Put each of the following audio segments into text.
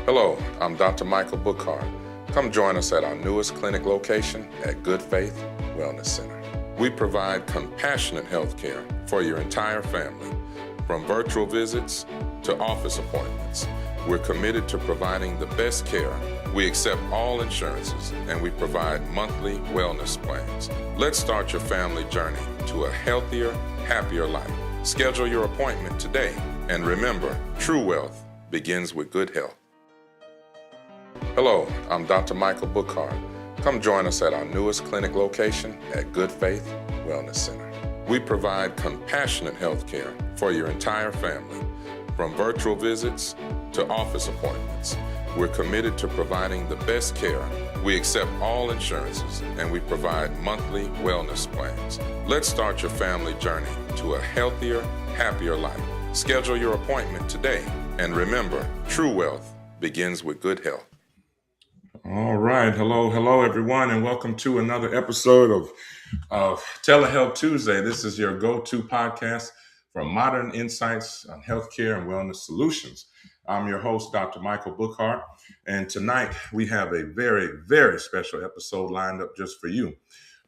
Hello, I'm Dr. Michael Bookhardt. Come join us at our newest clinic location at Good Faith Wellness Center. We provide compassionate health care for your entire family, from virtual visits to office appointments. We're committed to providing the best care. We accept all insurances, and we provide monthly wellness plans. Let's start your family journey to a healthier, happier life. Schedule your appointment today, and remember, true wealth begins with good health. Hello, I'm Dr. Michael Bookhardt. Come join us at our newest clinic location at Good Faith Wellness Center. We provide compassionate health care for your entire family, from virtual visits to office appointments. We're committed to providing the best care. We accept all insurances, and we provide monthly wellness plans. Let's start your family journey to a healthier, happier life. Schedule your appointment today, and remember, true wealth begins with good health. All right. Hello, everyone, and welcome to another episode of Telehealth Tuesday. This is your go-to podcast for modern insights on healthcare and wellness solutions. I'm your host, Dr. Michael Bookhardt, and tonight we have a very, very special episode lined up just for you.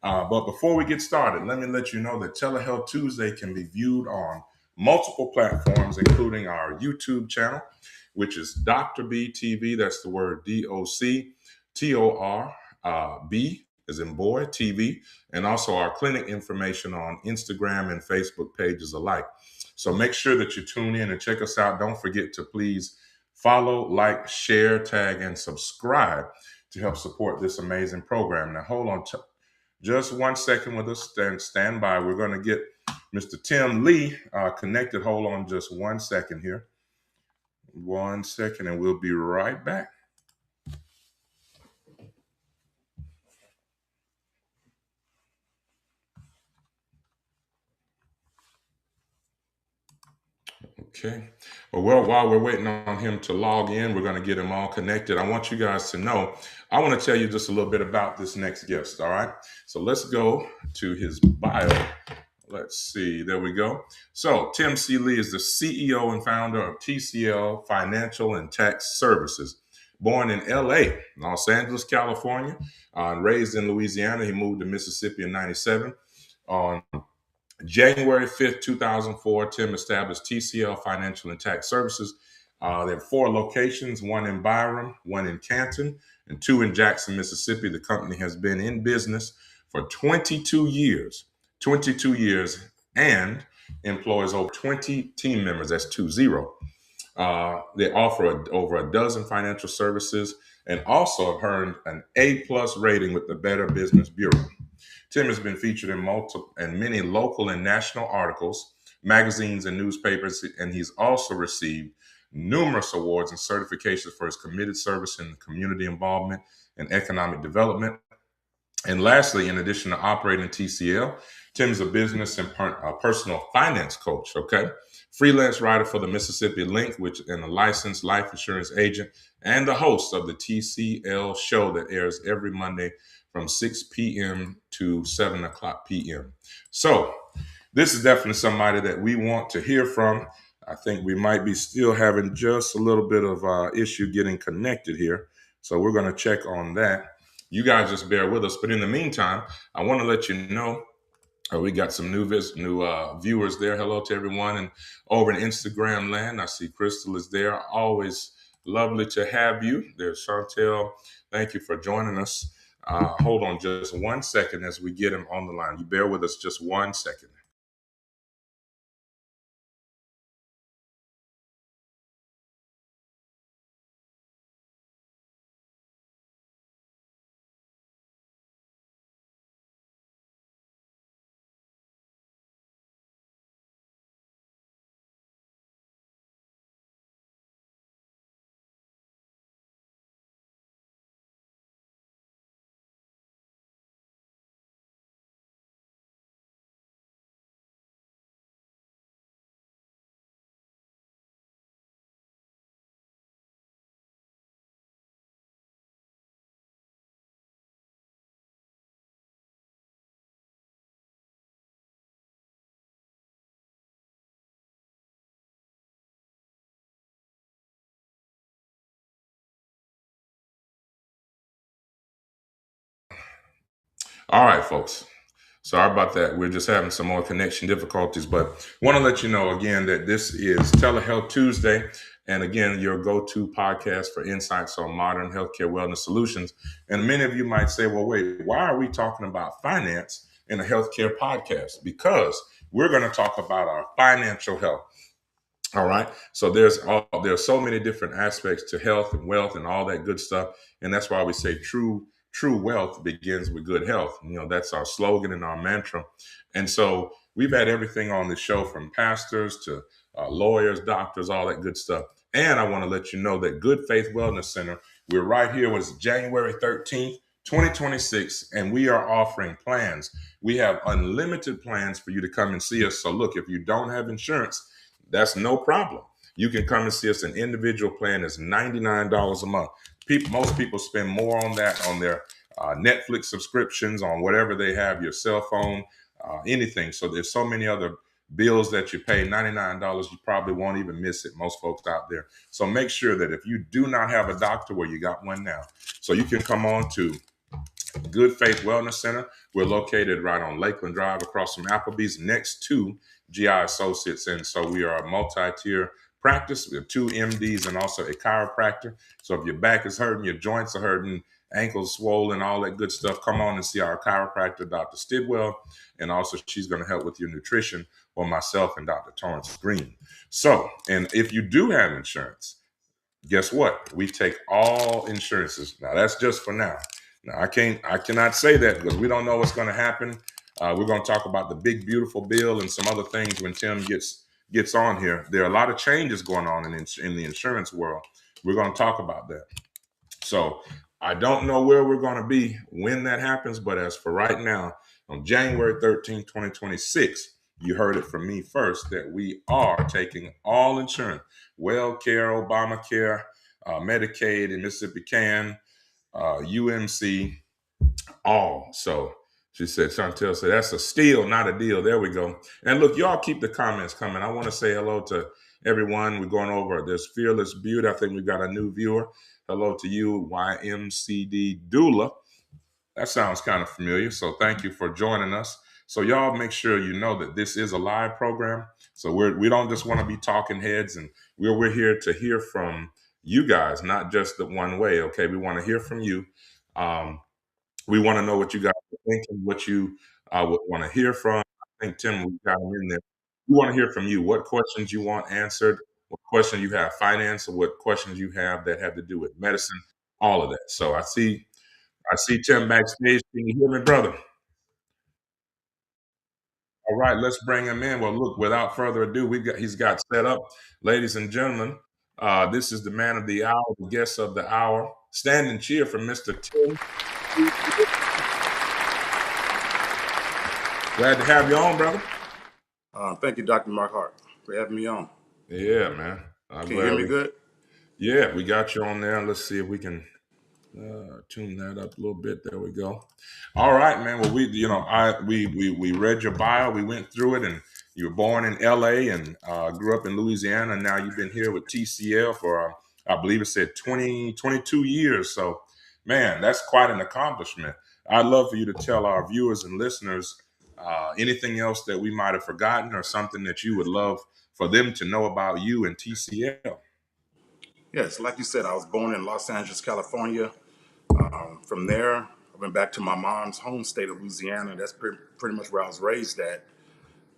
But before we get started, let me let you know that Telehealth Tuesday can be viewed on multiple platforms, including our YouTube channel, which is Dr. B TV. That's the word DOCTOR, B as in boy, TV, and also our clinic information on Instagram and Facebook pages alike. So make sure that you tune in and check us out. Don't forget to please follow, like, share, tag, and subscribe to help support this amazing program. Now, hold on just 1 second with us. Stand by. We're going to get Mr. Tim Lee connected. Hold on just 1 second here. 1 second, and we'll be right back. Okay. Well, while we're waiting on him to log in, we're going to get him all connected. I want you guys to know, I want to tell you just a little bit about this next guest, all right? So let's go to his bio. Let's see. There we go. So Tim C. Lee is the CEO and founder of TCL Financial and Tax Services. Born in L.A., Los Angeles, California, and raised in Louisiana. He moved to Mississippi in 97. On January 5th, 2004, Tim established TCL Financial and Tax Services. There are 4 locations, one in Byram, one in Canton, and 2 in Jackson, Mississippi. The company has been in business for 22 years, and employs over 20 team members. That's 20. They offer over a dozen financial services and also have earned an A+ rating with the Better Business Bureau. Tim has been featured in many local and national articles, magazines, and newspapers, and he's also received numerous awards and certifications for his committed service in community involvement and economic development. And lastly, in addition to operating TCL, Tim's a business and personal finance coach, okay? Freelance writer for the Mississippi Link, which is a licensed life insurance agent, and the host of the TCL show that airs every Monday from 6 p.m. to 7 o'clock p.m. So this is definitely somebody that we want to hear from. I think we might be still having just a little bit of issue getting connected here. So we're going to check on that. You guys just bear with us. But in the meantime, I want to let you know we got some new viewers there. Hello to everyone. And over in Instagram land, I see Crystal is there. Always lovely to have you. There's Chantel. Thank you for joining us. Hold on just 1 second as we get him on the line. You bear with us just 1 second. All right, folks. Sorry about that. We're just having some more connection difficulties, but want to let you know again that this is Telehealth Tuesday. And again, your go to podcast for insights on modern healthcare wellness solutions. And many of you might say, well, wait, why are we talking about finance in a healthcare podcast? Because we're going to talk about our financial health. All right. So there's so many different aspects to health and wealth and all that good stuff. And that's why we say true wealth begins with good health. That's our slogan and our mantra. And so we've had everything on the show from pastors to lawyers, doctors, all that good stuff. And I want to let you know that Good Faith Wellness Center, we're right here. Was January 13th, 2026, and we are offering plans. We have unlimited plans for you to come and see us. So look, if you don't have insurance, that's no problem. You can come and see us. An individual plan is $99 a month. Most people spend more on that on their Netflix subscriptions, on whatever they have, your cell phone, anything. So there's so many other bills that you pay. $99, you probably won't even miss it, most folks out there. So make sure that if you do not have a doctor, well, you got one now. So you can come on to Good Faith Wellness Center. We're located right on Lakeland Drive across from Applebee's next to GI Associates. And so we are a multi-tier practice. We have two MDs and also a chiropractor. So if your back is hurting, your joints are hurting, ankles swollen, all that good stuff, come on and see our chiropractor, Dr. Stidwell. And also she's going to help with your nutrition, or myself and Dr. Torrance Green. So, and if you do have insurance, guess what? We take all insurances. Now that's just for now. Now I cannot say that because we don't know what's going to happen. We're going to talk about the big beautiful bill and some other things when Tim gets on here. There are a lot of changes going on in the insurance world. We're going to talk about that. So I don't know where we're going to be when that happens, but as for right now, on January 13th, 2026, you heard it from me first that we are taking all insurance, WellCare, Obamacare, Medicaid, and Mississippi Can, UMC, all. So she said, Chantel said, that's a steal, not a deal. There we go. And look, y'all keep the comments coming. I want to say hello to everyone. We're going over. There's Fearless Beauty. I think we've got a new viewer. Hello to you, YMCD Doula. That sounds kind of familiar. So thank you for joining us. So y'all make sure you know that this is a live program. So we don't just want to be talking heads, and we're here to hear from you guys, not just the one way. Okay, we want to hear from you. We want to know what you guys are thinking, what you would want to hear from. I think, Tim, we got him in there. We want to hear from you. What questions you want answered, what questions you have finance, or what questions you have that have to do with medicine, all of that. So I see Tim backstage. Can you hear me, brother? All right, let's bring him in. Well, look, without further ado, he's got set up. Ladies and gentlemen, this is the man of the hour, the guest of the hour. Stand and cheer for Mr. Tim. Glad to have you on, brother. Thank you, Dr. Bookhardt, for having me on. Yeah, man. I'm Can you hear glad me good? yeah, we got you on there. Let's see if we can tune that up a little bit. There we go. All right, man. Well, we read your bio. We went through it, and you were born in L.A. and grew up in Louisiana. And now you've been here with TCL for, I believe it said 22 years. So, man, that's quite an accomplishment. I'd love for you to tell our viewers and listeners anything else that we might have forgotten, or something that you would love for them to know about you and TCL. Yes, like you said, I was born in Los Angeles, California. From there, I went back to my mom's home state of Louisiana. That's pretty much where I was raised at.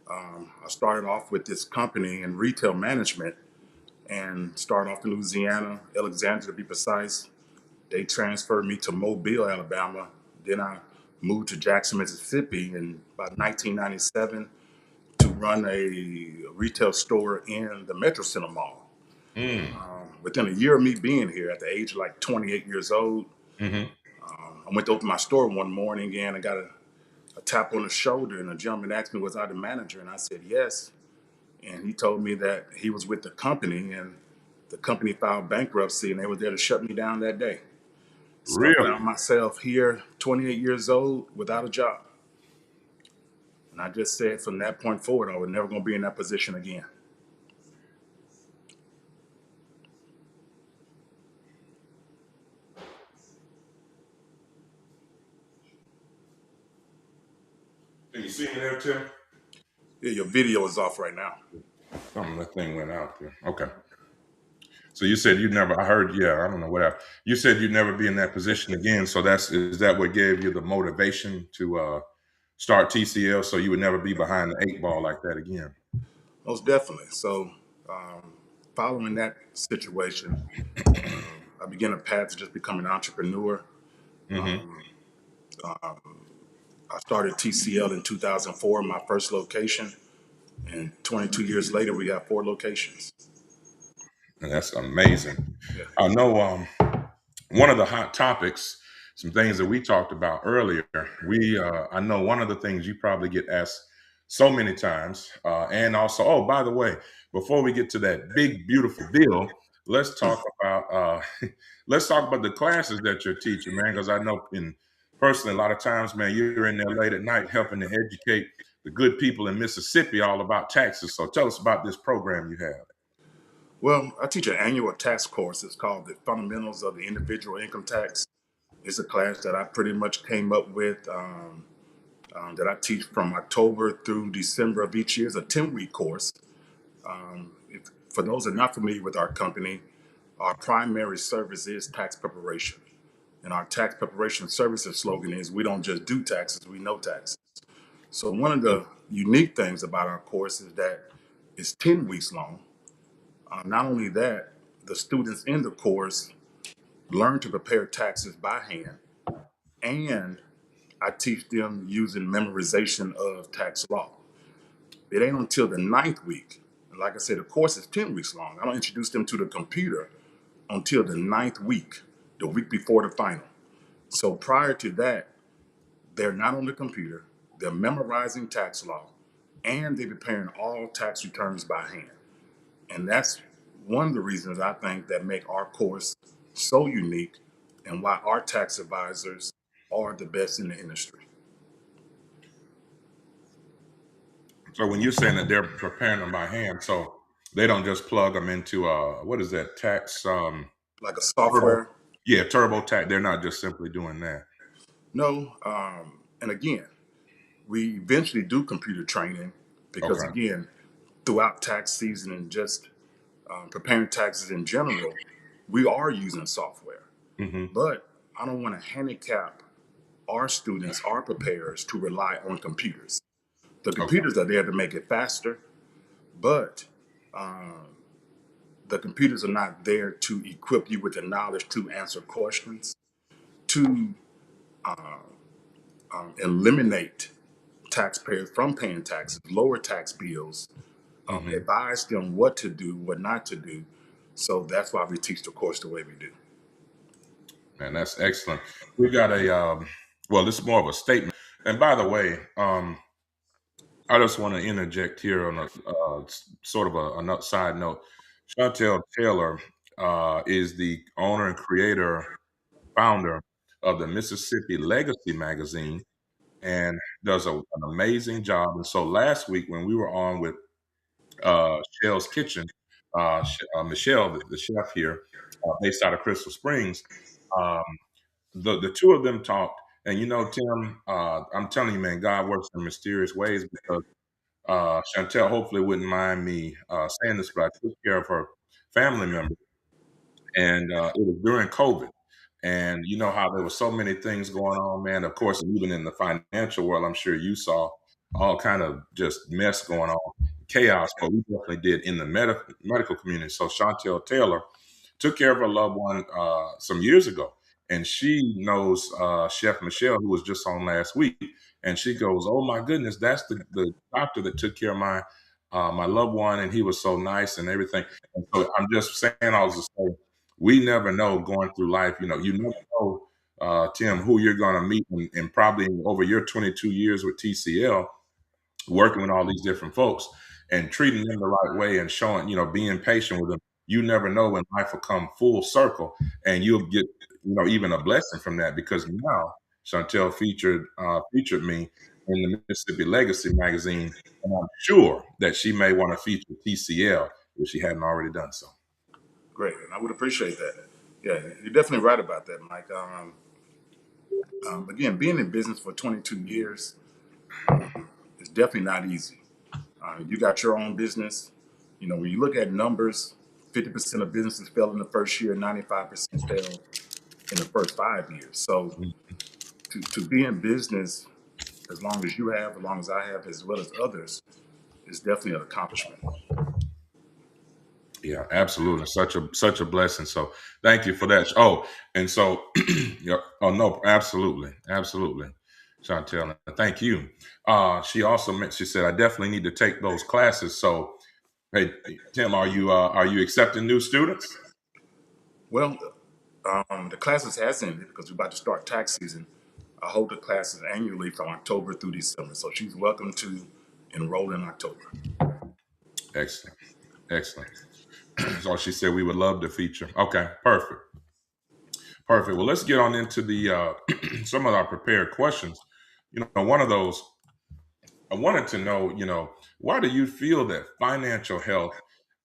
I started off with this company in retail management and started off in Louisiana, Alexandria to be precise. They transferred me to Mobile, Alabama. Then I moved to Jackson, Mississippi in about 1997 to run a retail store in the Metro Center Mall. Mm. Within a year of me being here, at the age of like 28 years old, Hmm. I went to open my store one morning and I got a tap on the shoulder, and a gentleman asked me, was I the manager? And I said, yes. And he told me that he was with the company and the company filed bankruptcy and they were there to shut me down that day. So I Really? found myself here, 28 years old, without a job. And I just said from that point forward, I was never going to be in that position again. see me there, Tim? Yeah, your video is off right now. That thing went out there. Okay. So you said you never. I heard. Yeah, I don't know what happened. You said you'd never be in that position again. So is that what gave you the motivation to start TCL? So you would never be behind the eight ball like that again. Most definitely. So, following that situation, I began a path to just become an entrepreneur. Hmm. I started TCL in 2004, my first location, and 22 years later, we have 4 locations. And that's amazing. Yeah. I know. One of the hot topics, some things that we talked about earlier. I know one of the things you probably get asked so many times, and also, oh, by the way, before we get to that big beautiful bill, let's talk about let's talk about the classes that you're teaching, man. Because I know, in personally, a lot of times, man, you're in there late at night helping to educate the good people in Mississippi all about taxes. So tell us about this program you have. Well, I teach an annual tax course. It's called the Fundamentals of the Individual Income Tax. It's a class that I pretty much came up with that I teach from October through December of each year. It's a 10-week course. For those that are not familiar with our company, our primary service is tax preparation. And our tax preparation services slogan is we don't just do taxes, we know taxes. So one of the unique things about our course is that it's 10 weeks long. Not only that, the students in the course learn to prepare taxes by hand, and I teach them using memorization of tax law. It ain't until the ninth week, and like I said, the course is 10 weeks long. I don't introduce them to the computer until the ninth week, the week before the final. So prior to that, they're not on the computer, they're memorizing tax law, and they're preparing all tax returns by hand. And that's one of the reasons I think that make our course so unique and why our tax advisors are the best in the industry. So when you're saying that they're preparing them by hand, so they don't just plug them into what is that tax Like a turbo? software, Yeah, TurboTax. They're not just simply doing that. no. And again, we eventually do computer training because, Okay. again, throughout tax season and just preparing taxes in general, we are using software. Hmm. But I don't want to handicap our students, our preparers, to rely on computers. The Okay. computers are there to make it faster, but um, the computers are not there to equip you with the knowledge to answer questions, to eliminate taxpayers from paying taxes, lower tax bills, Hmm. advise them what to do, what not to do. So that's why we teach the course the way we do. Man, that's excellent. We got a well, this is more of a statement. And by the way, I just want to interject here on a sort of a side note. Chantel Taylor is the owner and creator, founder of the Mississippi Legacy magazine, and does an amazing job. And so last week when we were on with Shell's Kitchen, Michelle, the chef here, based out of Crystal Springs, um, the two of them talked. And Tim, I'm telling you, man, God works in mysterious ways because Chantel hopefully wouldn't mind me saying this, but I took care of her family member, and it was during COVID. And you know how there were so many things going on, man. Of course, even in the financial world, I'm sure you saw all kind of just mess going on, chaos. But we definitely did in the medical community. So Chantel Taylor took care of her loved one some years ago, and she knows Chef Michelle, who was just on last week, and she goes, "Oh my goodness, that's the doctor that took care of my loved one, and he was so nice and everything." And so I'm just saying, I was just saying, we never know going through life. You never know, Tim, who you're going to meet, and probably over your 22 years with TCL, working with all these different folks and treating them the right way and showing, being patient with them. You never know when life will come full circle and you'll get, even a blessing from that, because now Chantel featured me in the Mississippi Legacy magazine, and I'm sure that she may want to feature TCL if she hadn't already done so. Great, and I would appreciate that. Yeah, you're definitely right about that, Mike. Again, being in business for 22 years, definitely not easy. You got your own business. You know, when you look at numbers, 50% of businesses fail in the first year, 95% fail in the first 5 years. So to be in business as long as you have, as long as I have, as well as others, is definitely an accomplishment. Yeah, absolutely. Such a blessing. So thank you for that. Oh, and so yeah, oh no, absolutely, absolutely. Chantel, thank you. She also meant she said I definitely need to take those classes. So hey, Tim, are you accepting new students? Well, the classes has ended because we're about to start tax season. I hold the classes annually from October through December. So she's welcome to enroll in October. Excellent, excellent. So she said we would love to feature. Okay, perfect, perfect. Well, let's get on into the some of our prepared questions. One of those I wanted to know, why do you feel that financial health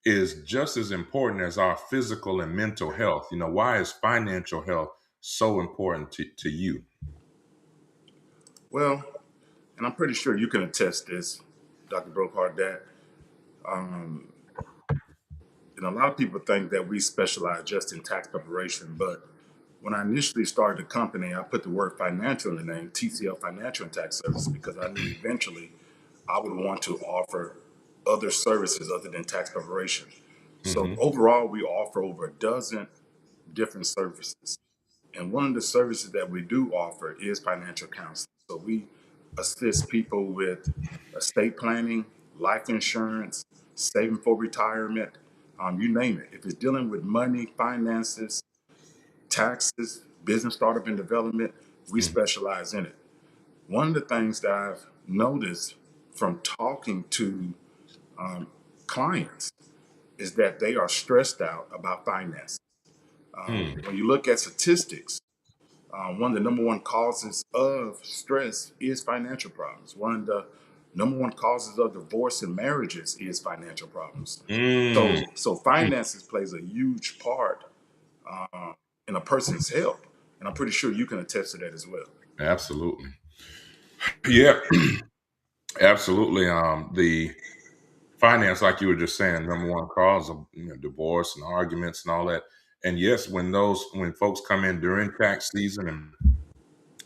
is just as important as our physical and mental health? Why is financial health so important to you? Well, and I'm pretty sure you can attest this, Dr. Bookhardt, that um, a lot of people think that we specialize just in tax preparation, but when I initially started the company, I put the word financial in the name, TCL Financial and Tax Services, because I knew eventually I would want to offer other services other than tax preparation. So Hmm. overall, we offer over a dozen different services. And one of the services that we do offer is financial counseling. So we assist people with estate planning, life insurance, saving for retirement, you name it. If it's dealing with money, finances, taxes, business startup and development, we specialize in it. One of the things that I've noticed from talking to clients is that they are stressed out about finance. Hmm. When you look at statistics, one of the number one causes of stress is financial problems. One of the number one causes of divorce and marriages is financial problems. Mm. So finances plays a huge part in a person's health, and I'm pretty sure you can attest to that as well. Absolutely. Yeah, absolutely. The finance, like you were just saying, number one cause of divorce and arguments and all that. And yes, when folks come in during tax season and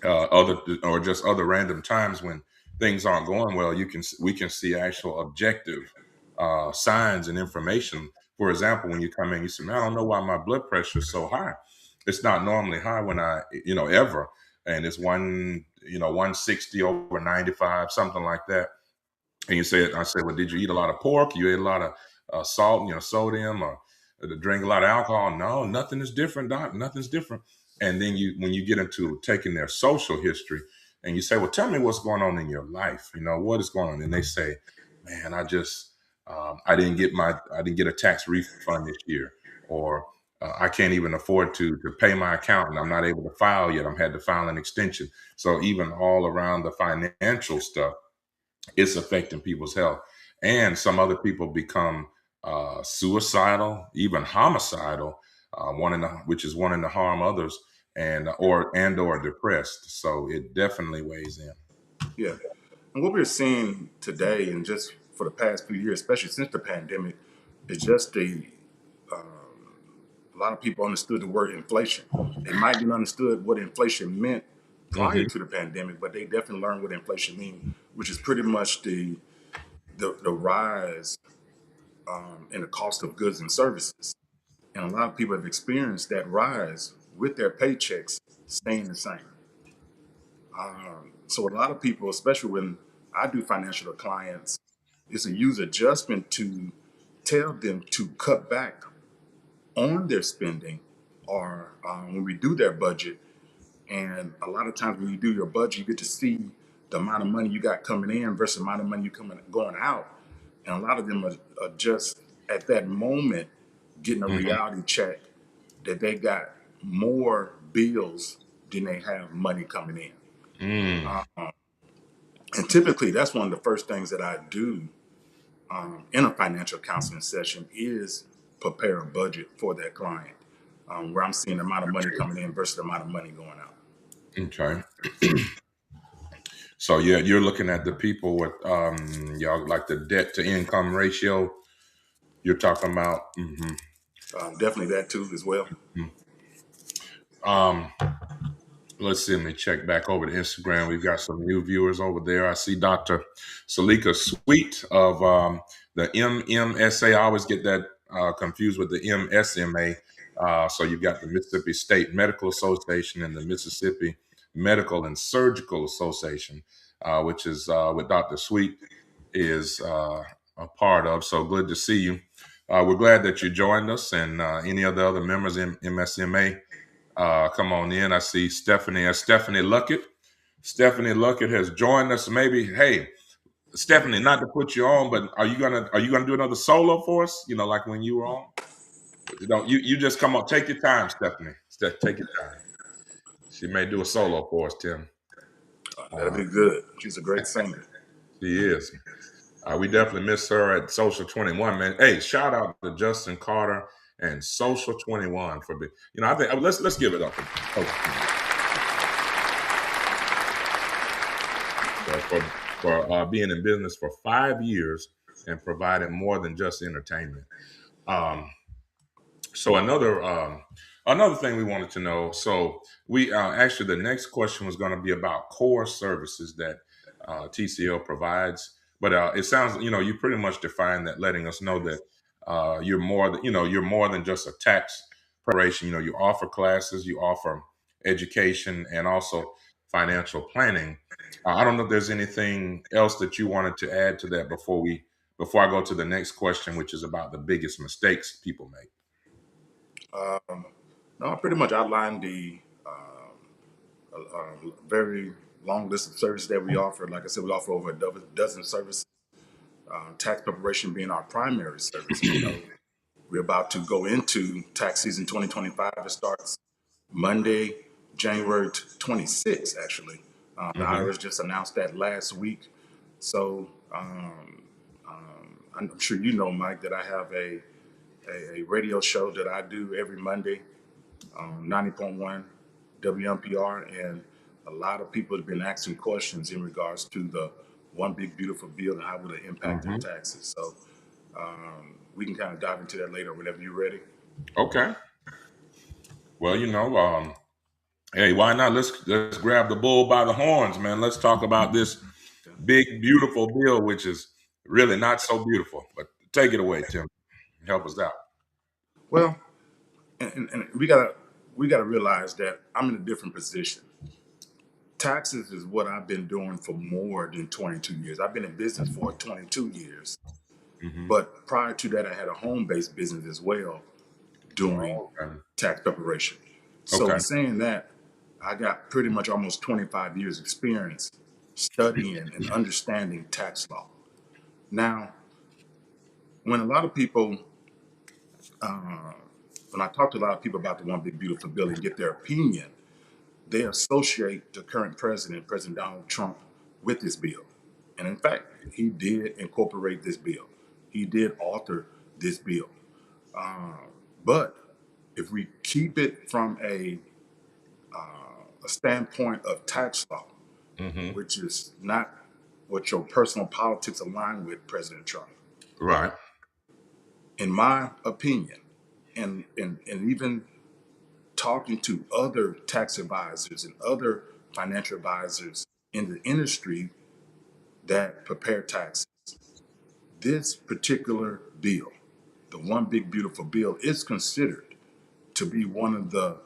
other or just other random times when things aren't going well, we can see actual objective signs and information. For example, when you come in, you say, "Man, I don't know why my blood pressure is so high. It's not normally high when ever, and it's 160 over 95, something like that." And I said, well, did you eat a lot of pork? You ate a lot of salt, sodium, or to drink a lot of alcohol? No, nothing is different, doc. Nothing's different. And then when you get into taking their social history and you say, well, tell me what's going on in your life. What is going on? And they say, man, I didn't get a tax refund this year, or I can't even afford to pay my accountant. I'm not able to file yet. I'm had to file an extension. So even all around the financial stuff, it's affecting people's health. And some other people become suicidal, even homicidal, which is wanting to harm others, or depressed. So it definitely weighs in. Yeah. And what we're seeing today, and just for the past few years, especially since the pandemic, is just a lot of people understood the word inflation. They might have understood what inflation meant prior Hmm. to the pandemic, but they definitely learned what inflation means, which is pretty much the rise in the cost of goods and services. And a lot of people have experienced that rise with their paychecks staying the same. So a lot of people, especially when I do financial clients, it's a huge adjustment to tell them to cut back on their spending or when we do their budget. And a lot of times when you do your budget, you get to see the amount of money you got coming in versus the amount of money you going out. And a lot of them are just at that moment getting a Hmm. reality check that they got more bills than they have money coming in. Mm. And typically, that's one of the first things that I do in a financial counseling session is prepare a budget for that client, where I'm seeing the amount of money coming in versus the amount of money going out. Okay. So yeah, you're looking at the people with y'all like the debt to income ratio. You're talking about. Definitely that too as well. Mhm. Um, let's see. Let me check back over to Instagram. We've got some new viewers over there. I see Dr. Salika Sweet of the MMSA. I always get that confused with the MSMA. So you've got the Mississippi State Medical Association and the Mississippi Medical and Surgical Association, which is what Dr. Sweet is a part of. So good to see you. We're glad that you joined us, and any of the other members in MSMA. Come on in. I see Stephanie. Stephanie Luckett. Stephanie Luckett has joined us. Maybe, hey, Stephanie, not to put you on, but are you gonna do another solo for us? You know, like when you were on. You don't you just come on. Take your time, Stephanie. Take your time. She may do a solo for us, Tim. That'll Uh, be good. She's a great singer. she is. We definitely miss her at Social 21, man. Hey, shout out to Justin Carter and Social 21 for being. I think let's give it up for being in business for 5 years and providing more than just entertainment. Um, so another thing we wanted to know. So we actually the next question was going to be about core services that TCL provides, but it sounds you pretty much defined that, letting us know that you're more than just a tax preparation. You offer classes, you offer education, and also financial planning. I don't know if there's anything else that you wanted to add to that before I go to the next question, which is about the biggest mistakes people make. Um, no, I pretty much outlined the very long list of services that we offer. Like I said, we offer over a dozen services. Tax preparation being our primary service. We're about to go into tax season 2025. It starts Monday, January 26th, actually. The Hmm. IRS just announced that last week. So I'm sure you know, Mike, that I have a radio show that I do every Monday on 90.1 WMPR. And a lot of people have been asking questions in regards to the one big beautiful bill and how will it impact their Hmm. taxes. So we can kind of dive into that later whenever you're ready. Okay. Well, hey, why not? Let's grab the bull by the horns, man. Let's talk about this Yeah. big, beautiful bill, which is really not so beautiful. But take it away, Tim. Help us out. Well, and we gotta realize that I'm in a different position. Taxes is what I've been doing for more than 22 years. I've been in business for 22 years, Hmm. but prior to that, I had a home-based business as well doing Oh, okay. tax preparation. So, Okay. in saying that, I got pretty much almost 25 years experience studying and understanding tax law. Now, when a lot of people, when I talk to a lot of people about the one big beautiful bill and get their opinion, they associate the current president, President Donald Trump, with this bill. And in fact, he did incorporate this bill. He did author this bill. But if we keep it from a standpoint of tax law, Hmm. which is not what your personal politics align with President Trump, Right. in my opinion, and even talking to other tax advisors and other financial advisors in the industry that prepare taxes, this particular bill, the one big beautiful bill, is considered to be one of the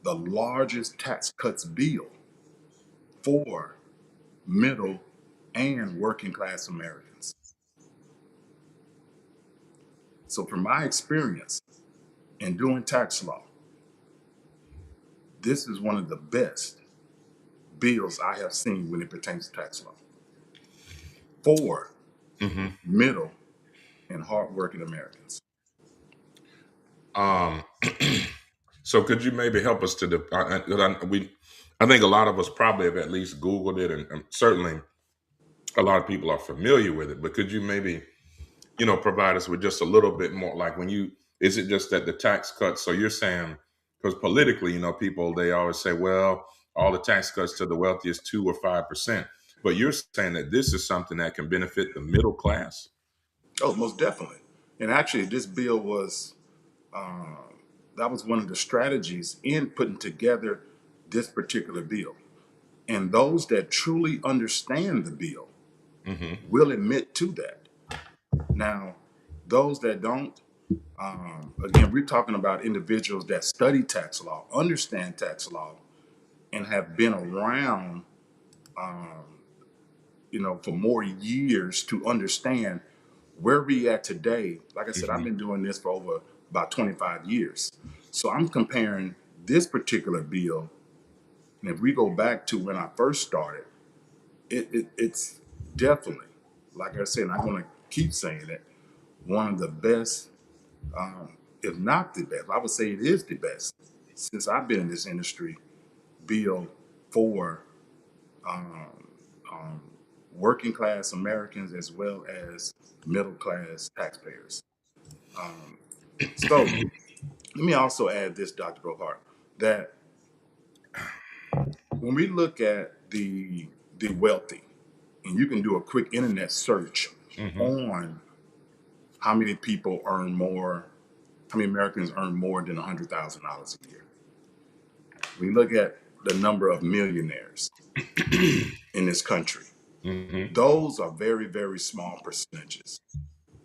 largest tax cuts bill for middle and working class Americans. So from my experience in doing tax law, this is one of the best bills I have seen when it pertains to tax law for Hmm. middle and hardworking Americans. Um, so could you maybe help us to the? 'Cause I think a lot of us probably have at least Googled it, and certainly a lot of people are familiar with it. But could you maybe provide us with just a little bit more, like is it just that the tax cuts? So you're saying, because politically, people, they always say, well, all the tax cuts to the wealthiest 2 or 5%. But you're saying that this is something that can benefit the middle class. Oh, most definitely. And actually, this bill was that was one of the strategies in putting together this particular bill. And those that truly understand the bill Hmm. will admit to that. Now, those that don't, again, we're talking about individuals that study tax law, understand tax law, and have been around, for more years to understand where we at today. Like I said, I've Hmm. been doing this for over about 25 years. So I'm comparing this particular bill, and if we go back to when I first started, it's definitely, like I said, and I'm going to keep saying it, one of the best, if not the best, I would say it is the best since I've been in this industry bill for working class Americans as well as middle class taxpayers. So let me also add this, Dr. Bookhardt, that when we look at the wealthy, and you can do a quick internet search Hmm. on how many people earn more, how many Americans earn more than $100,000 a year. We look at the number of millionaires in this country. Hmm. Those are very, very small percentages.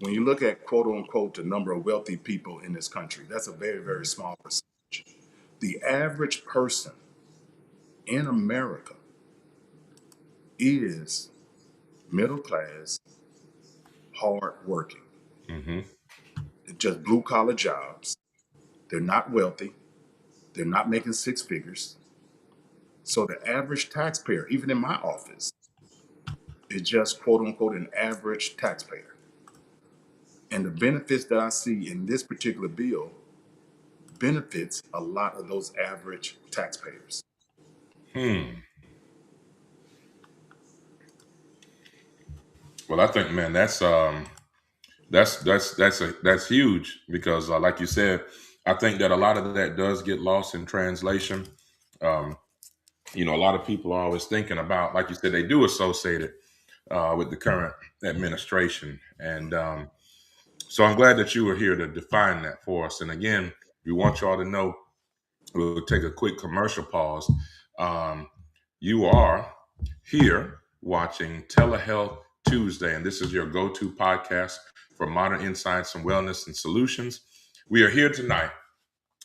When you look at quote unquote the number of wealthy people in this country, that's a very, very small percentage. The average person in America is middle class, hard working. Hmm. It's just blue collar jobs. They're not wealthy. They're not making six figures. So the average taxpayer, even in my office, is just quote unquote an average taxpayer. And the benefits that I see in this particular bill benefits a lot of those average taxpayers. Hmm. Well, I think, man, that's huge because, like you said, I think that a lot of that does get lost in translation. Um, a lot of people are always thinking about, like you said, they do associate it with the current administration, and so I'm glad that you were here to define that for us. And again, we want y'all to know. We'll take a quick commercial pause. Um, you are here watching Telehealth Tuesday, and this is your go to podcast for modern insights and wellness and solutions. We are here tonight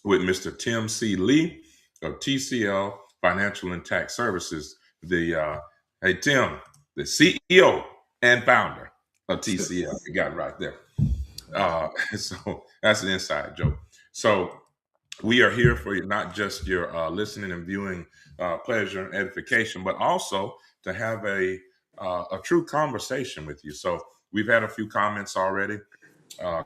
with Mr. Tim C. Lee of TCL Financial and Tax Services. Hey, Tim, the CEO and founder of TCL. You got it right there. So that's an inside joke. So we are here for you, not just your listening and viewing pleasure and edification, but also to have a true conversation with you. So we've had a few comments already,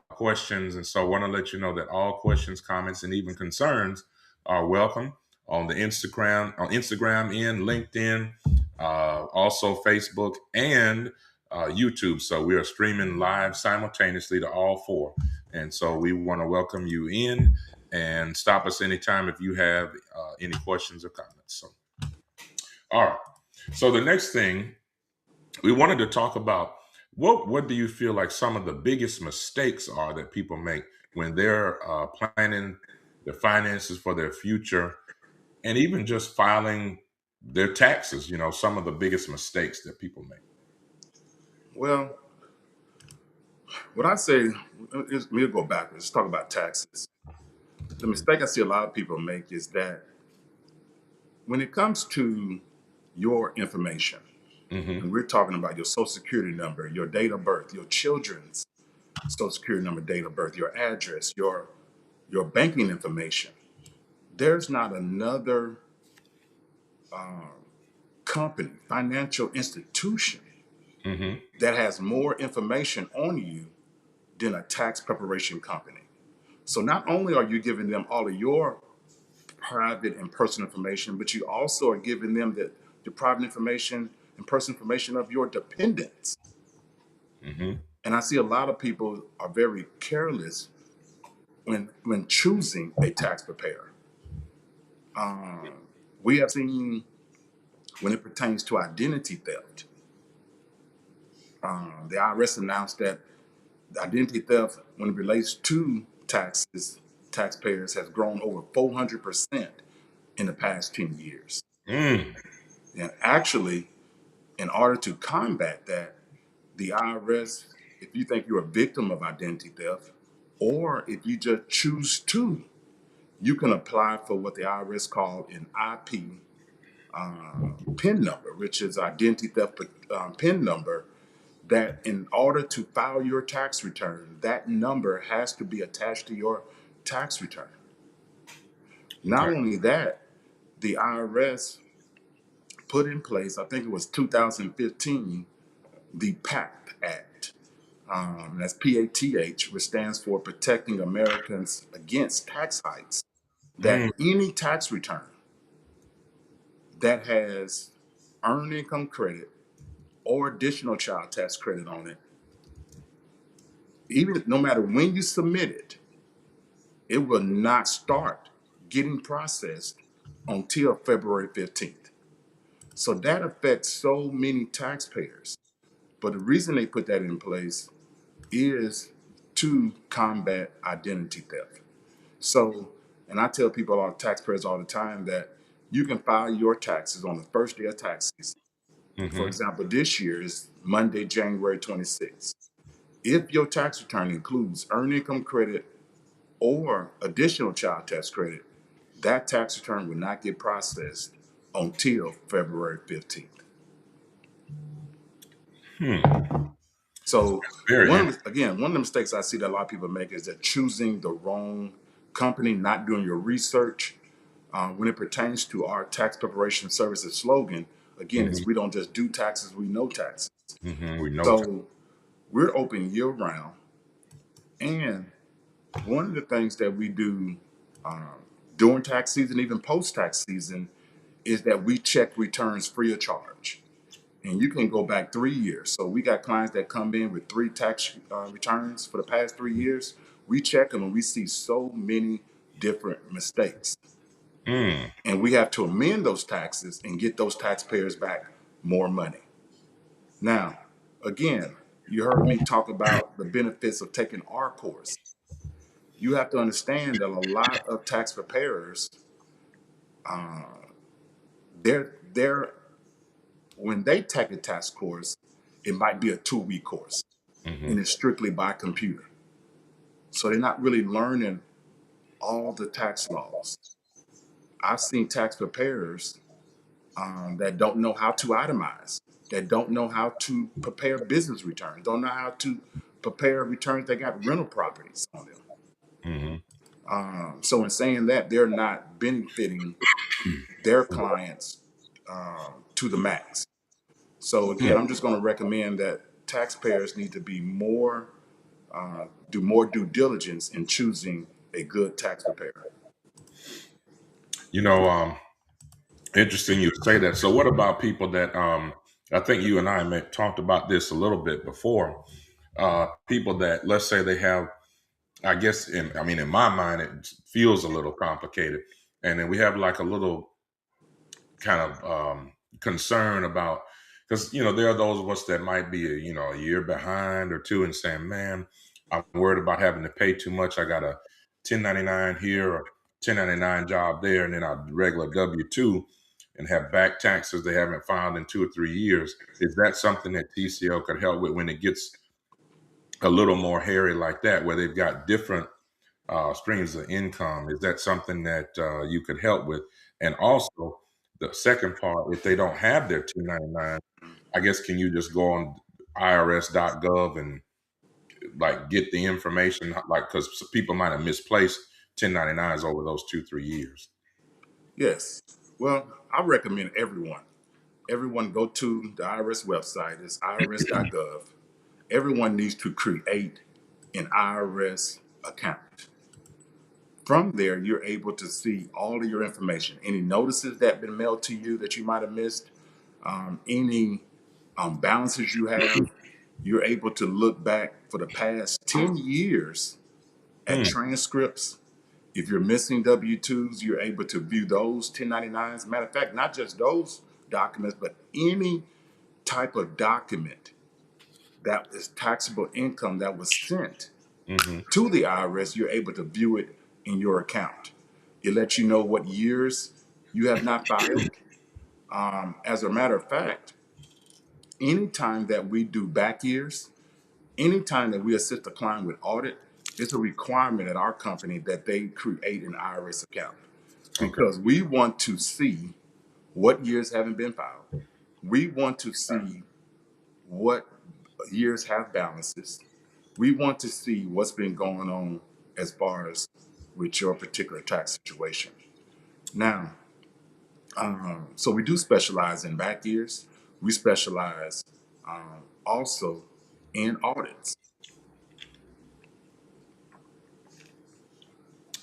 questions, and so I want to let you know that all questions, comments, and even concerns are welcome on the Instagram and LinkedIn, also Facebook and YouTube. So we are streaming live simultaneously to all four, and so we want to welcome you in and stop us anytime if you have any questions or comments. So, all right. So the next thing we wanted to talk about, what do you feel like some of the biggest mistakes are that people make when they're planning their finances for their future and even just filing their taxes? Some of the biggest mistakes that people make. Well, what I say, we'll go backwards. Let's talk about taxes. The mistake I see a lot of people make is that when it comes to your information, Hmm. and we're talking about your social security number, your date of birth, your children's social security number, date of birth, your address, your banking information, there's not another company, financial institution Hmm. that has more information on you than a tax preparation company. So not only are you giving them all of your private and personal information, but you also are giving them the private information and personal information of your dependents. Hmm. And I see a lot of people are very careless when choosing a tax preparer. We have seen when it pertains to identity theft. The IRS announced that identity theft, when it relates to taxes, taxpayers, has grown over 400% in the past 10 years. Mm. And actually, in order to combat that, the IRS, if you think you're a victim of identity theft, or if you just choose to, you can apply for what the IRS call an IP PIN number, which is identity theft PIN number. That in order to file your tax return, that number has to be attached to your tax return. Not Okay. only that, the IRS put in place, I think it was 2015, the PACT Act. That's PATH, which stands for Protecting Americans Against Tax Hikes. Mm. That any tax return that has earned income credit or additional child tax credit on it, even no matter when you submit it, it will not start getting processed until February 15th. So that affects so many taxpayers. But the reason they put that in place is to combat identity theft. So, and I tell people, all taxpayers all the time, that you can file your taxes on the first day of tax season. For Mm-hmm. example, this year is Monday, January 26th. If your tax return includes earned income credit or additional child tax credit, that tax return will not get processed until February 15th. Hmm. So Very one of the mistakes I see that a lot of people make is that choosing the wrong company, not doing your research. When it pertains to our tax preparation services slogan, again, interesting. is we don't just do taxes, we know taxes. Mm-hmm. We know. So we're open year round. And one of the things that we do during tax season, even post tax season, is that we check returns free of charge. And you can go back 3 years. So we got clients that come in with three tax returns for the past 3 years. We check them and we see so many different mistakes. Mm. And we have to amend those taxes and get those taxpayers back more money. Now, again, you heard me talk about the benefits of taking our course. You have to understand that a lot of tax preparers, they're when they take a tax course, it might be a 2 week course Mm-hmm. and it's strictly by computer. So they're not really learning all the tax laws. I've seen tax preparers that don't know how to itemize, that don't know how to prepare business returns, don't know how to prepare returns that got rental properties on them. Mm-hmm. So in saying that, they're not benefiting their clients to the max. So Hmm. again, I'm just going to recommend that taxpayers need to be more, do more due diligence in choosing a good tax preparer. You know, interesting you say that. So, what about people that I think you and I talked about this a little bit before? People that, let's say, they have, I guess, I mean, in my mind, it feels a little complicated, and then we have like a little kind of concern about, because there are those of us that might be a year behind or two and saying, man, I'm worried about having to pay too much. I got a 1099 here or 1099 job there, and then a regular W-2, and have back taxes they haven't filed in 2 or 3 years. Is that something that TCO could help with when it gets a little more hairy like that, where they've got different streams of income? Is that something that you could help with? And also, the second part, if they don't have their 1099, I guess, can you just go on irs.gov and like get the information? Like, because people might have misplaced 1099s over those 2, 3 years. Yes. Well, I recommend everyone go to the IRS website. It's irs.gov. Everyone needs to create an IRS account. From there, you're able to see all of your information, any notices that have been mailed to you that you might have missed, any balances you have. You're able to look back for the past 10 years at Hmm. transcripts. If you're missing W-2s, you're able to view those 1099s. Matter of fact, not just those documents, but any type of document that is taxable income that was sent Mm-hmm. to the IRS, you're able to view it in your account. It lets you know what years you have not filed. As a matter of fact, anytime that we do back years, anytime that we assist a client with audit, it's a requirement at our company that they create an IRS account Okay. because we want to see what years haven't been filed. We want to see what years have balances. We want to see what's been going on as far as with your particular tax situation. Now, so we do specialize in back years. We specialize also in audits.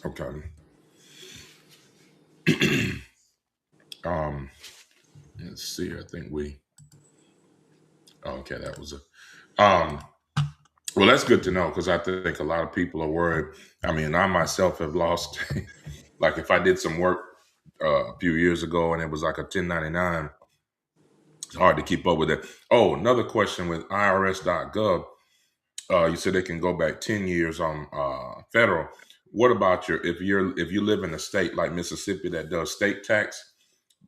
Okay. Um, let's see. I think we. Okay, that was a. Well, that's good to know because I think a lot of people are worried. I mean, I myself have lost. Like, if I did some work a few years ago and it was like a 1099, it's hard to keep up with it. Oh, another question with IRS.gov. You said they can go back 10 years on federal. What about if you live in a state like Mississippi that does state tax?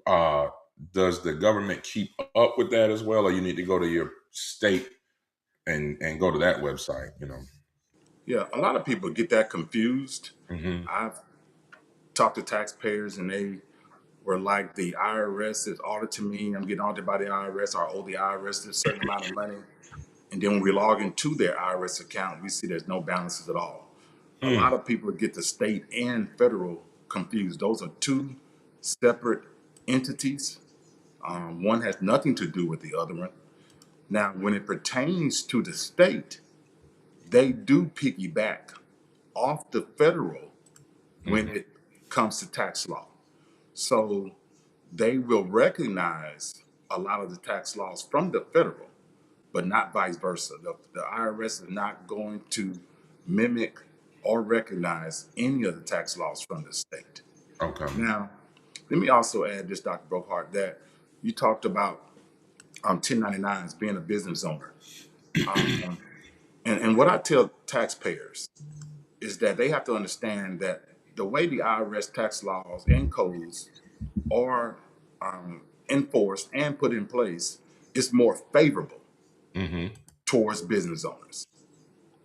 Uh, does the government keep up with that as well, or you need to go to your state and go to that website? Yeah, a lot of people get that confused. Hmm. I've talked to taxpayers and they were like, the IRS is auditing me. I'm getting audited by the IRS. I owe the IRS a certain amount of money. And then when we log into their IRS account, we see there's no balances at all. A lot Mm, of people get the state and federal confused. Those are two separate entities. One has nothing to do with the other one. Now, when it pertains to the state, they do piggyback off the federal when hmm. it comes to tax law. So they will recognize a lot of the tax laws from the federal, but not vice versa. The IRS is not going to mimic or recognize any of the tax laws from the state. Okay. Now, let me also add this, Dr. Bookhardt, that you talked about 1099s being a business owner. And what I tell taxpayers is that they have to understand that the way the IRS tax laws and codes are enforced and put in place is more favorable Hmm. towards business owners.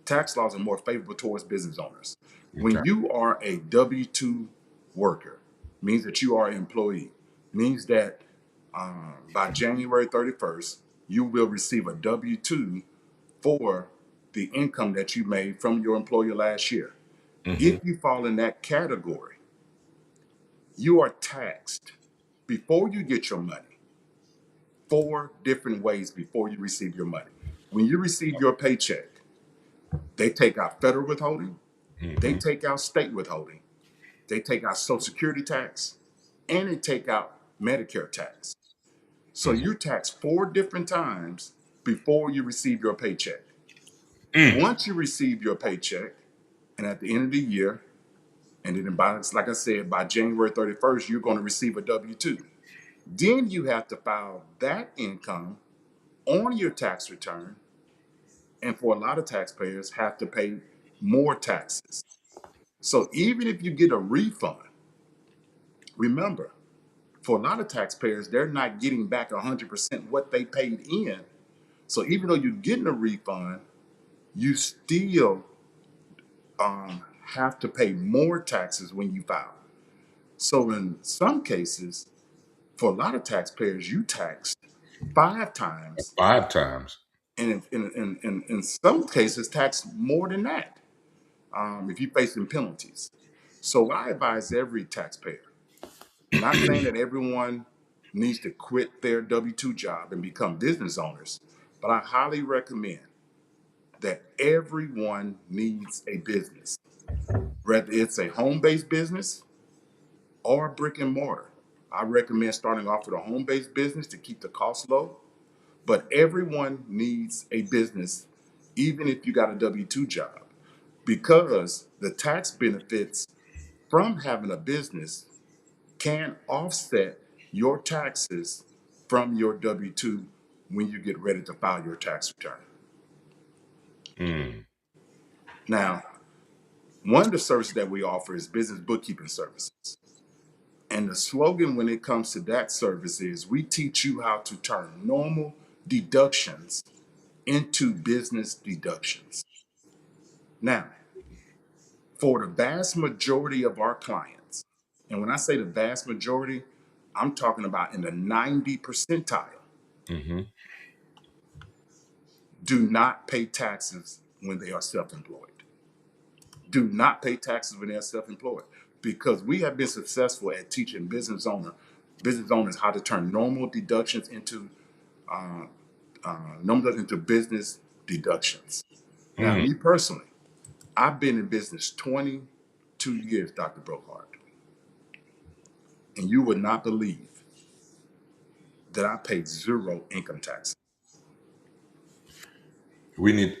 Tax laws are more favorable towards business owners. Okay. When you are a W 2 worker, means that you are an employee, means that by January 31st, you will receive a W 2 for the income that you made from your employer last year. Hmm. If you fall in that category, you are taxed before you get your money, four different ways before you receive your money. When you receive your paycheck, they take out federal withholding, they Hmm. take out state withholding, they take out Social Security tax, and they take out Medicare tax. So Hmm. you're taxed four different times before you receive your paycheck. Mm. Once you receive your paycheck, and at the end of the year, and then by, like I said, by January 31st, you're going to receive a W 2. Then you have to file that income on your tax return, and for a lot of taxpayers, have to pay more taxes. So even if you get a refund, remember, for a lot of taxpayers, they're not getting back 100% what they paid in. So even though you're getting a refund, you still have to pay more taxes when you file. So in some cases, for a lot of taxpayers, you taxed five times, 5 times. and in some cases, tax more than that if you're facing penalties. So I advise every taxpayer, not saying that everyone needs to quit their W 2 job and become business owners, but I highly recommend that everyone needs a business, whether it's a home based business or brick and mortar. I recommend starting off with a home based business to keep the costs low, but everyone needs a business, even if you got a W 2 job, because the tax benefits from having a business can offset your taxes from your W 2 when you get ready to file your tax return. Mm. Now, one of the services that we offer is business bookkeeping services. And the slogan when it comes to that service is we teach you how to turn normal deductions into business deductions. Now, for the vast majority of our clients, and when I say the vast majority, I'm talking about in the 90 percentile, Mm-hmm. do not pay taxes when they are self employed. Do not pay taxes when they're self employed because we have been successful at teaching business owners how to turn normal deductions into business deductions. Now, Mm. me personally, I've been in business 22 years, Dr. Bookhardt, and you would not believe that I paid zero income tax. We need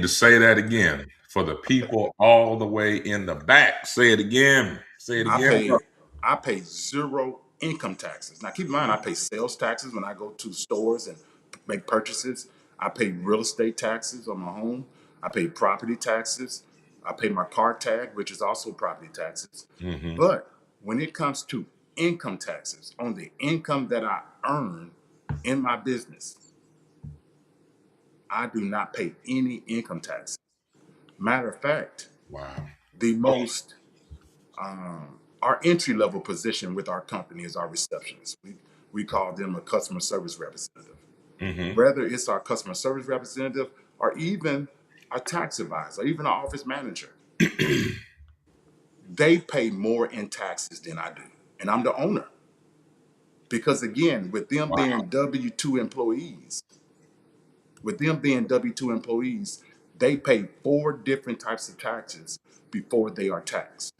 to say that again for the people all the way in the back. Say it again. Say it I again. pay I pay zero income taxes. Now keep in mind I pay sales taxes when I go to stores and make purchases. I pay real estate taxes on my home. I pay property taxes. I pay my car tag, which is also property taxes. Mm-hmm. But when it comes to income taxes on the income that I earn in my business, I do not pay any income tax. Matter of fact, Wow. the most our entry level position with our company is our receptionist. We call them a customer service representative. Mm-hmm. Whether it's our customer service representative or even our tax advisor, or even our office manager, they pay more in taxes than I do. And I'm the owner. Because again, Wow. with them being W 2 employees, they pay 4 different types of taxes before they are taxed.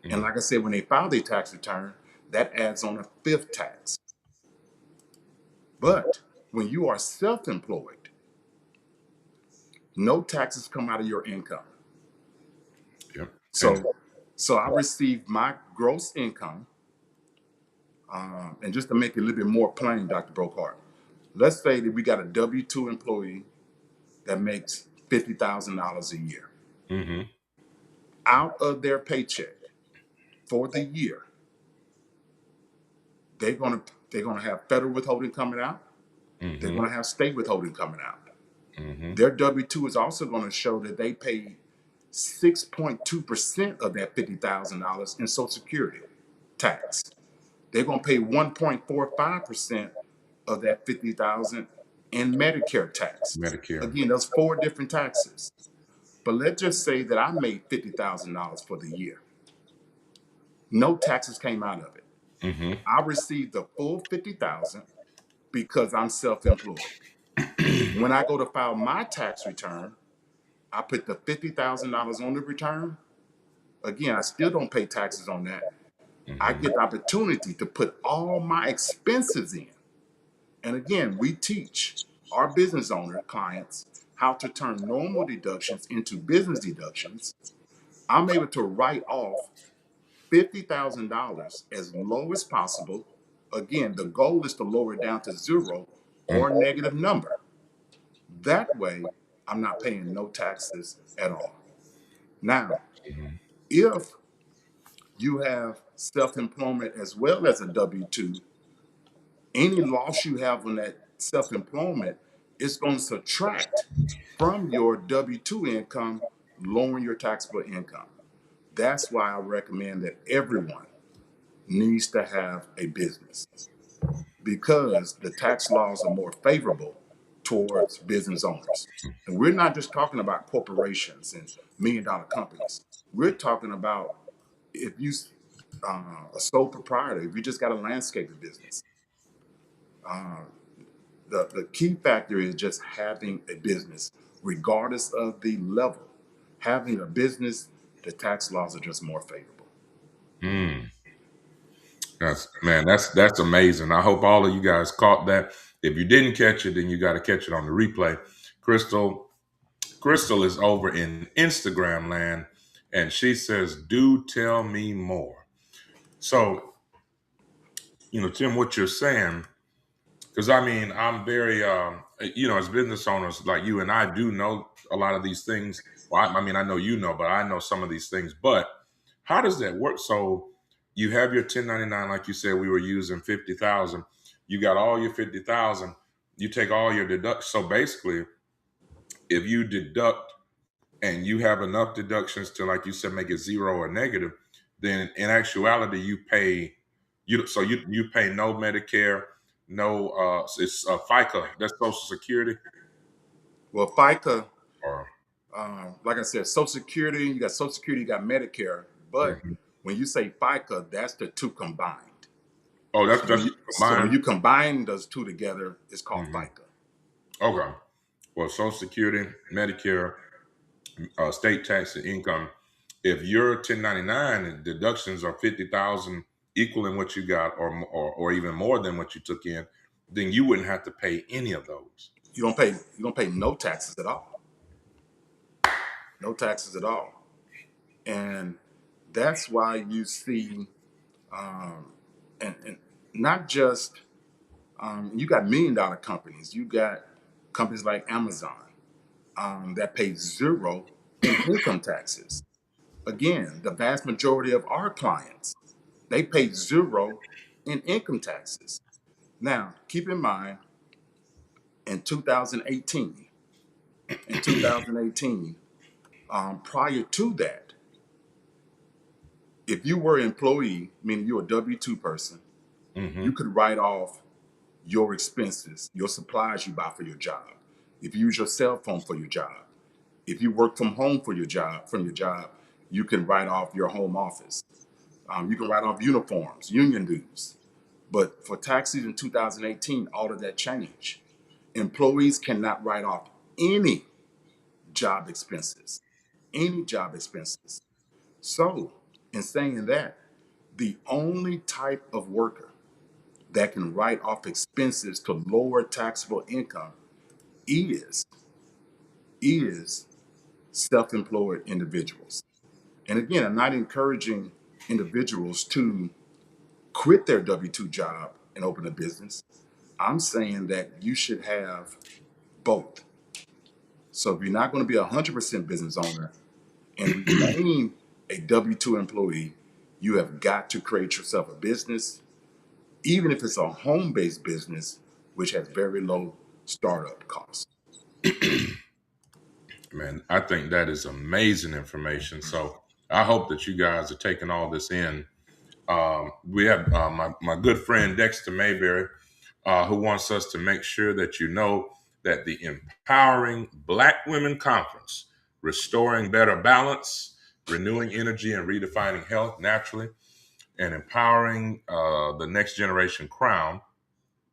And Mm. like I said, when they file their tax return, that adds on a fifth tax. But when you are self employed, no taxes come out of your income. Yep. And So, so I receive my gross income, and just to make it a little bit more plain, Dr. Brokart, let's say that we got a W 2 employee that makes $50,000 a year. mm-hmm. Out of their paycheck for the year, they're gonna have federal withholding coming out. They're Mm-hmm. gonna have state withholding coming out. Mm-hmm. Their W 2 is also going to show that they paid 6.2% of that $50,000 in Social Security tax. They're going to pay 1.45% of that 50,000 in Medicare tax. Medicare. Again, those 4 different taxes. But let's just say that I made $50,000 for the year. No taxes came out of it. Mm-hmm. I received the full 50,000 because I'm self-employed. When I go to file my tax return, I put the $50,000 on the return. Again, I still don't pay taxes on that. I Mm-hmm. get the opportunity to put all my expenses in. And again, we teach our business owner clients how to turn normal deductions into business deductions. I'm able to write off $50,000 as low as possible. Again, the goal is to lower it down to zero or negative number. That way, I'm not paying no taxes at all. Now, Mm-hmm. if you have self-employment as well as a W-2, any loss you have on that self-employment is going to subtract from your W-2 income, lowering your taxable income. That's why I recommend that everyone needs to have a business because the tax laws are more favorable towards business owners. And we're not just talking about corporations and million-dollar companies. We're talking about if you a sole proprietor, if you just got a landscaping business, the key factor is just having a business, regardless of the level. Having a business, the tax laws are just more favorable. Mm. That's amazing. I hope all of you guys caught that. If you didn't catch it, then you got to catch it on the replay. Crystal, Crystal is over in Instagram land, and she says, "Do tell me more." So, Tim, what you're saying, Because I mean, I'm very, as business owners like you and I do know a lot of these things. Well, I mean, I know you know, but I know some of these things. But how does that work? So you have your 1099, like you said, we were using 50,000. You got all your 50,000. You take all your deductions. So basically, if you deduct and you have enough deductions to, like you said, make it zero or negative, then in actuality you pay you pay no Medicare, no it's FICA, that's Social Security, Well, FICA, or like I said, Social Security, you got Social Security, you got Medicare, but mhm. when you say FICA, that's the two combined. Oh, So that's when combined. you combine those two together, it's called Hmm. FICA. Okay, well, Social Security, Medicare, state tax and income. If your 1099 and deductions are 50,000, equaling what you got, or even more than what you took in, then you wouldn't have to pay any of those. You don't pay no taxes at all. No taxes at all. And that's why you see, and not just, you got $1 million companies. You got companies like Amazon that pay zero in income taxes. Again, the vast majority of our clients, they pay zero in income taxes. Now, keep in mind, in 2018, in 2018, prior to that, if you were an employee, meaning you're a W-2 person, you Hmm. could write off your expenses, your supplies you buy for your job. If you use your cell phone for your job, if you work from home for your job, you can write off your home office. You can write off uniforms, union dues. But for tax season 2018, all of that changed. Employees cannot write off any job expenses, any job expenses. So, in saying that, the only type of worker that can write off expenses to lower taxable income is is self-employed individuals. And again, I'm not encouraging individuals to quit their W-2 job and open a business. I'm saying that you should have both. So if you're not going to be a 100% business owner and remain a W-2 employee, you have got to create yourself a business, even if it's a home-based business, which has very low startup costs. Man, I think that is amazing information. So I hope that you guys are taking all this in. We have my good friend Dexter Mayberry, who wants us to make sure that you know that the Empowering Black Women Conference, Restoring Better Balance, Renewing Energy and Redefining Health Naturally, and Empowering the Next Generation Crown,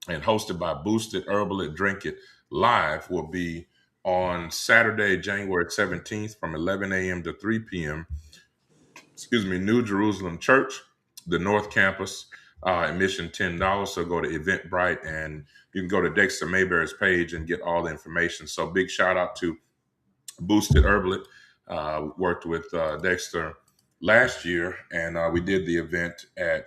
and hosted by Boosted Herbal and Drink It Live, will be on Saturday, January 17th from 11 a.m. to 3 p.m. New Jerusalem Church, the North Campus, admission $10. So go to Eventbrite and you can go to Dexter Mayberry's page and get all the information. So big shout out to Boosted Herbal. Worked with Dexter last year, and we did the event at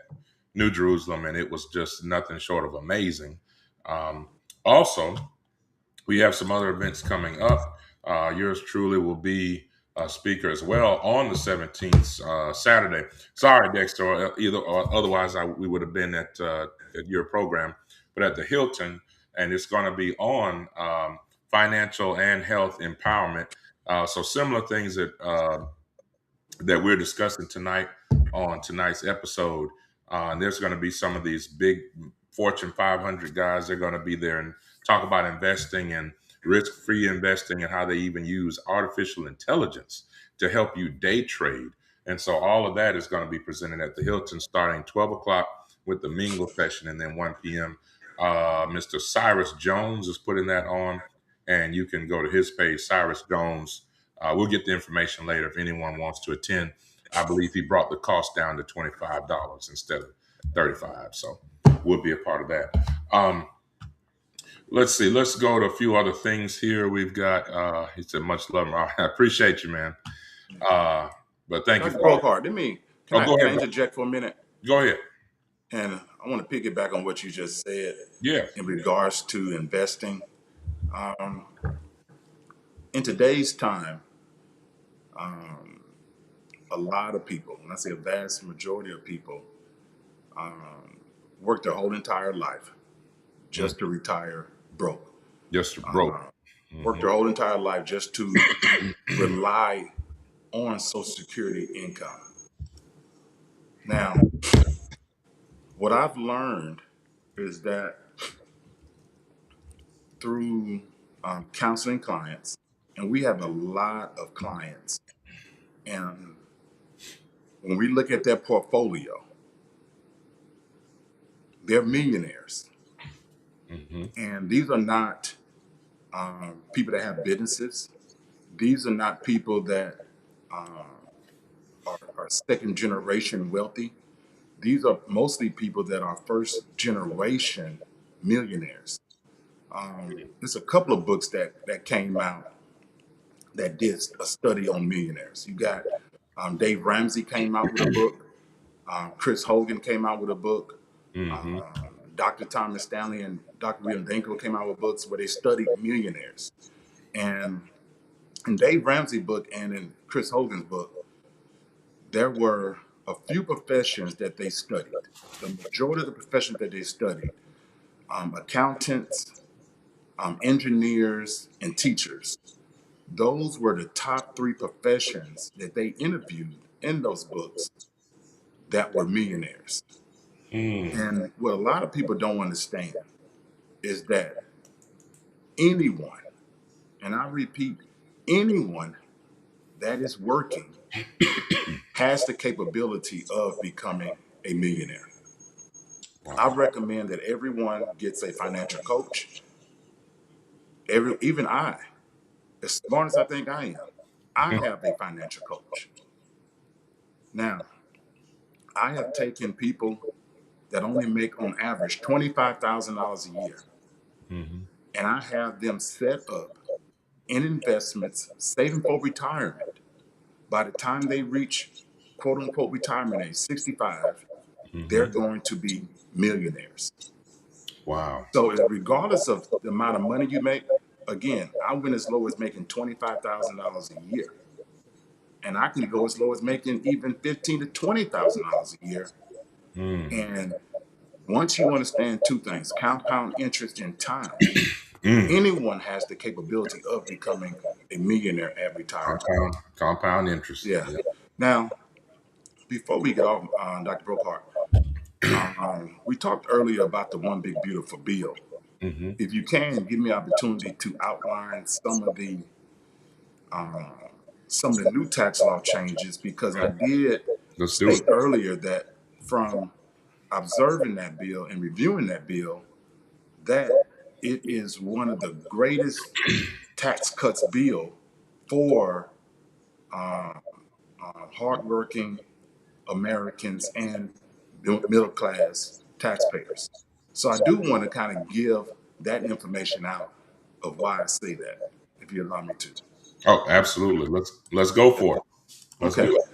New Jerusalem, and it was just nothing short of amazing. Um, Also, we have some other events coming up. Yours truly will be a speaker as well on the 17th, Saturday. Sorry, Dexter, or otherwise we would have been at your program, but at the Hilton, and it's going to be on financial and health empowerment. So similar things that we're discussing tonight on tonight's episode. And there's going to be some of these big Fortune 500 guys. They're going to be there and talk about investing and risk-free investing and how they even use artificial intelligence to help you day trade. And so all of that is going to be presented at the Hilton starting 12 o'clock with the mingle session and then 1 p.m. Mr. Cyrus Jones is putting that on, and you can go to his page, Cyrus Jones. We'll get the information later if anyone wants to attend. I believe he brought the cost down to $25 instead of 35. So we'll be a part of that. Let's see. Let's go to a few other things here. We've got, he said, much love. I appreciate you, man. But thank you Dr. for all. Bookhardt, Oh, go can I ahead, bro. interject for a minute? Go ahead. And I I want to piggyback on what you just said Yeah. in regards to investing. Um, in today's time, a lot of people, and I say a vast majority of people, um, work their whole entire life Mm. just to retire broke. Just broke. Work Hmm. their whole entire life just to rely on Social Security income. Now, what I've learned is that through counseling clients, and we have a lot of clients, and when we look at their portfolio, they're millionaires. Hmm. And these are not people that have businesses. These are not people that are second generation wealthy. These are mostly people that are first generation millionaires. There's a couple of books that came out that did a study on millionaires. You got Dave Ramsey came out with a book. Chris Hogan came out with a book. Hmm. Dr. Thomas Stanley and Dr. William Danko came out with books where they studied millionaires. And in Dave Ramsey's book and in Chris Hogan's book, there were a few professions that they studied. The majority of the professions that they studied, accountants, engineers, and teachers, those were the top three professions that they interviewed in those books that were millionaires. Mm. And what a lot of people don't understand is that anyone, and I repeat, anyone that is working has the capability of becoming a millionaire. I Wow. recommend that everyone gets a financial coach. Even I, as smart as I think I am, I have a financial coach. Now, I have taken people that only make on average $25,000 a year, Hmm. and I have them set up in investments, saving for retirement. By the time they reach quote unquote retirement age, 65, they're Hmm. going to be millionaires. Wow. So, regardless of the amount of money you make, again, I went as low as making $25,000 a year, and I can go as low as making even $15,000 to $20,000 a year. Mm. And once you understand two things, compound interest in time, Mm. anyone has the capability of becoming a millionaire at retirement. Compound interest. Yeah. Yeah. Now, before we get off, Dr. Bookhardt, we talked earlier about the one big beautiful bill. Hmm. If you can, give me opportunity to outline some of the new tax law changes, because I did Let's do it. state earlier that from observing that bill and reviewing that bill, that it is one of the greatest tax cuts bill for uh, hardworking Americans and middle class taxpayers. So I do want to kind of give that information out of why I say that, if you allow me to. Oh, absolutely. Let's go for it. Let's Okay. do it.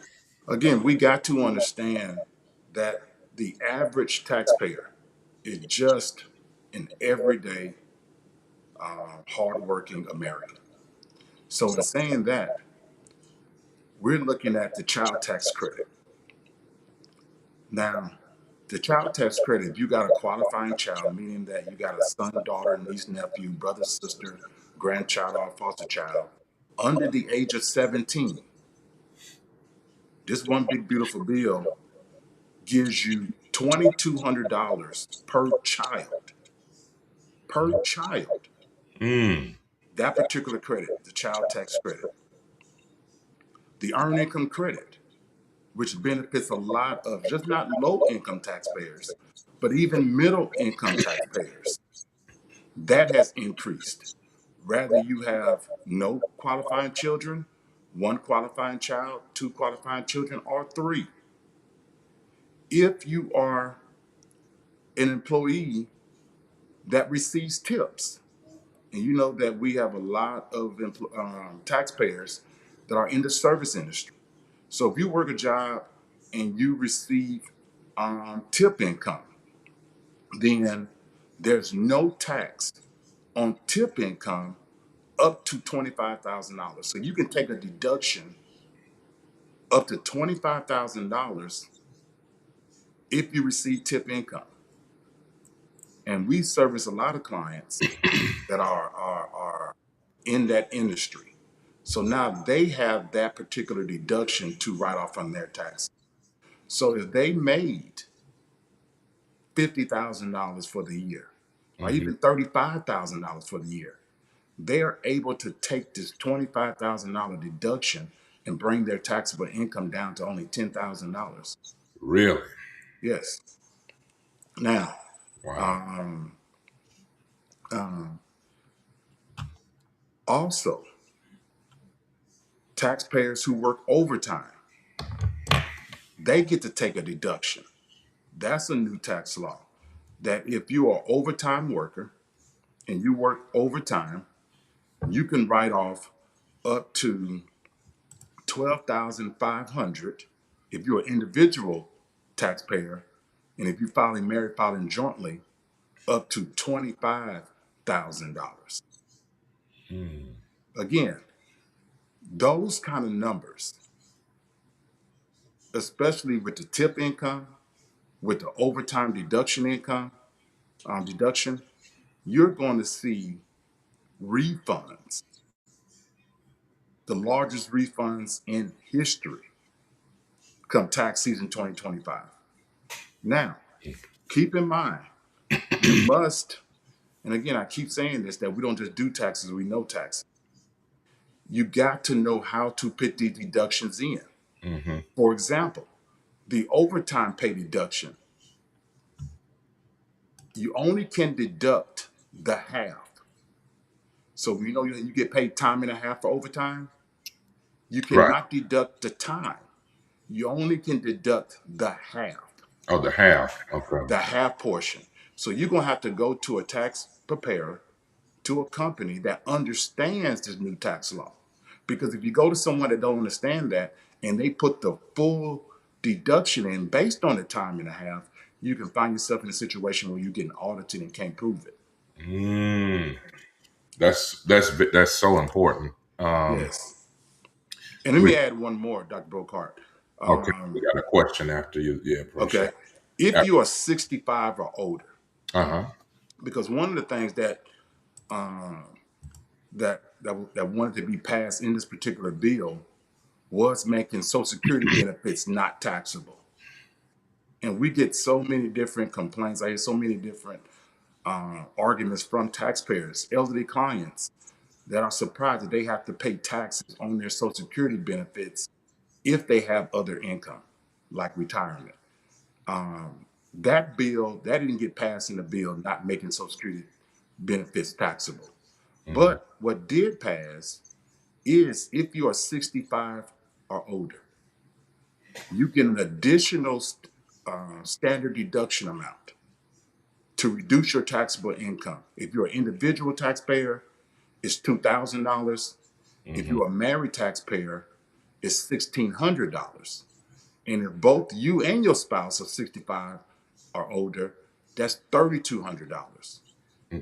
Again, we got to understand that the average taxpayer is just an everyday, hardworking American. So, in saying that, we're looking at the child tax credit. Now, the child tax credit, if you got a qualifying child, meaning that you got a son, daughter, niece, nephew, brother, sister, grandchild, or foster child, under the age of 17, this one big beautiful bill gives you $2,200 per child. Per child. Mm. That particular credit, the child tax credit. The earned income credit, which benefits a lot of just not low income taxpayers, but even middle income taxpayers. That has increased. Rather you have no qualifying children, one qualifying child, two qualifying children, or three. If you are an employee that receives tips, and you know that we have a lot of taxpayers that are in the service industry. So if you work a job and you receive tip income, then there's no tax on tip income up to $25,000. So you can take a deduction up to $25,000 if you receive tip income. And we service a lot of clients that are in that industry. So now they have that particular deduction to write off on their tax. So if they made $50,000 for the year, or Hmm. even $35,000 for the year, they are able to take this $25,000 deduction and bring their taxable income down to only $10,000. Really? Yes. Now, Wow. um, um, also, taxpayers who work overtime, they get to take a deduction. That's a new tax law. That if you are overtime worker and you work overtime, you can write off up to 12,500 if you're an individual taxpayer, and if you're filing jointly, up to $25,000. Hmm. Again, those kind of numbers, especially with the tip income, with the overtime deduction income, deduction, you're going to see refunds, the largest refunds in history come tax season 2025. Now, keep in mind, you must, and again, I keep saying this, that we don't just do taxes, we know taxes. You got to know how to put these deductions in. Hmm. For example, the overtime pay deduction, you only can deduct the half. So you know you get paid time and a half for overtime. You Right. cannot deduct the time. You only can deduct the half, Oh, the half. Okay. the half portion. So you're gonna have to go to a tax preparer, to a company that understands this new tax law. Because if you go to someone that don't understand that and they put the full deduction in based on the time and a half, you can find yourself in a situation where you're getting audited and can't prove it. Mm. That's so important. Yes. And let We me add one more, Dr. Bookhardt. okay. We Um, got a question after you. Yeah, appreciate okay. If it. you are 65 or older, Uh huh. because one of the things um, that wanted to be passed in this particular bill was making Social Security benefits not taxable. And we get so many different complaints. I hear so many different arguments from taxpayers, elderly clients, that are surprised that they have to pay taxes on their Social Security benefits if they have other income, like retirement. That bill, that didn't get passed in the bill, not making Social Security benefits taxable. Hmm. But what did pass is if you are 65 or older, you get an additional standard deduction amount to reduce your taxable income. If you're an individual taxpayer, it's $2,000. If Hmm. you're a married taxpayer, it's $1,600. And if both you and your spouse are 65 or older, that's $3,200.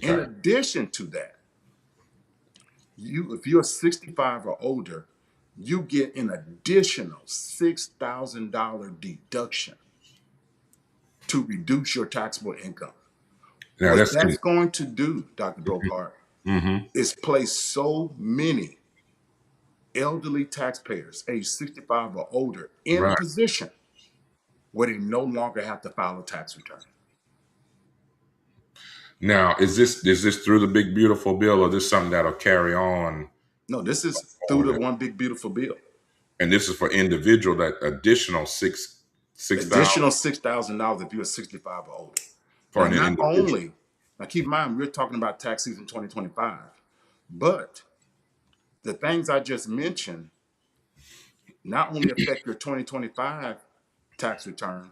In Okay. addition to that, if you're 65 or older, you get an additional $6,000 deduction to reduce your taxable income. Now What that's that's going to do, Dr. Brocart, hmm is place so many elderly taxpayers age 65 or older in a right. position where they no longer have to file a tax return. Now is this through the big beautiful bill, or this something that'll carry on No, this is through the forward? one big beautiful bill. And this is for individual, that additional six thousand Additional $6,000 if you're 65 or older. for Now, an not individual. only, now keep in mind, we're talking about tax season 2025, but the things I just mentioned not only affect your 2025 tax return,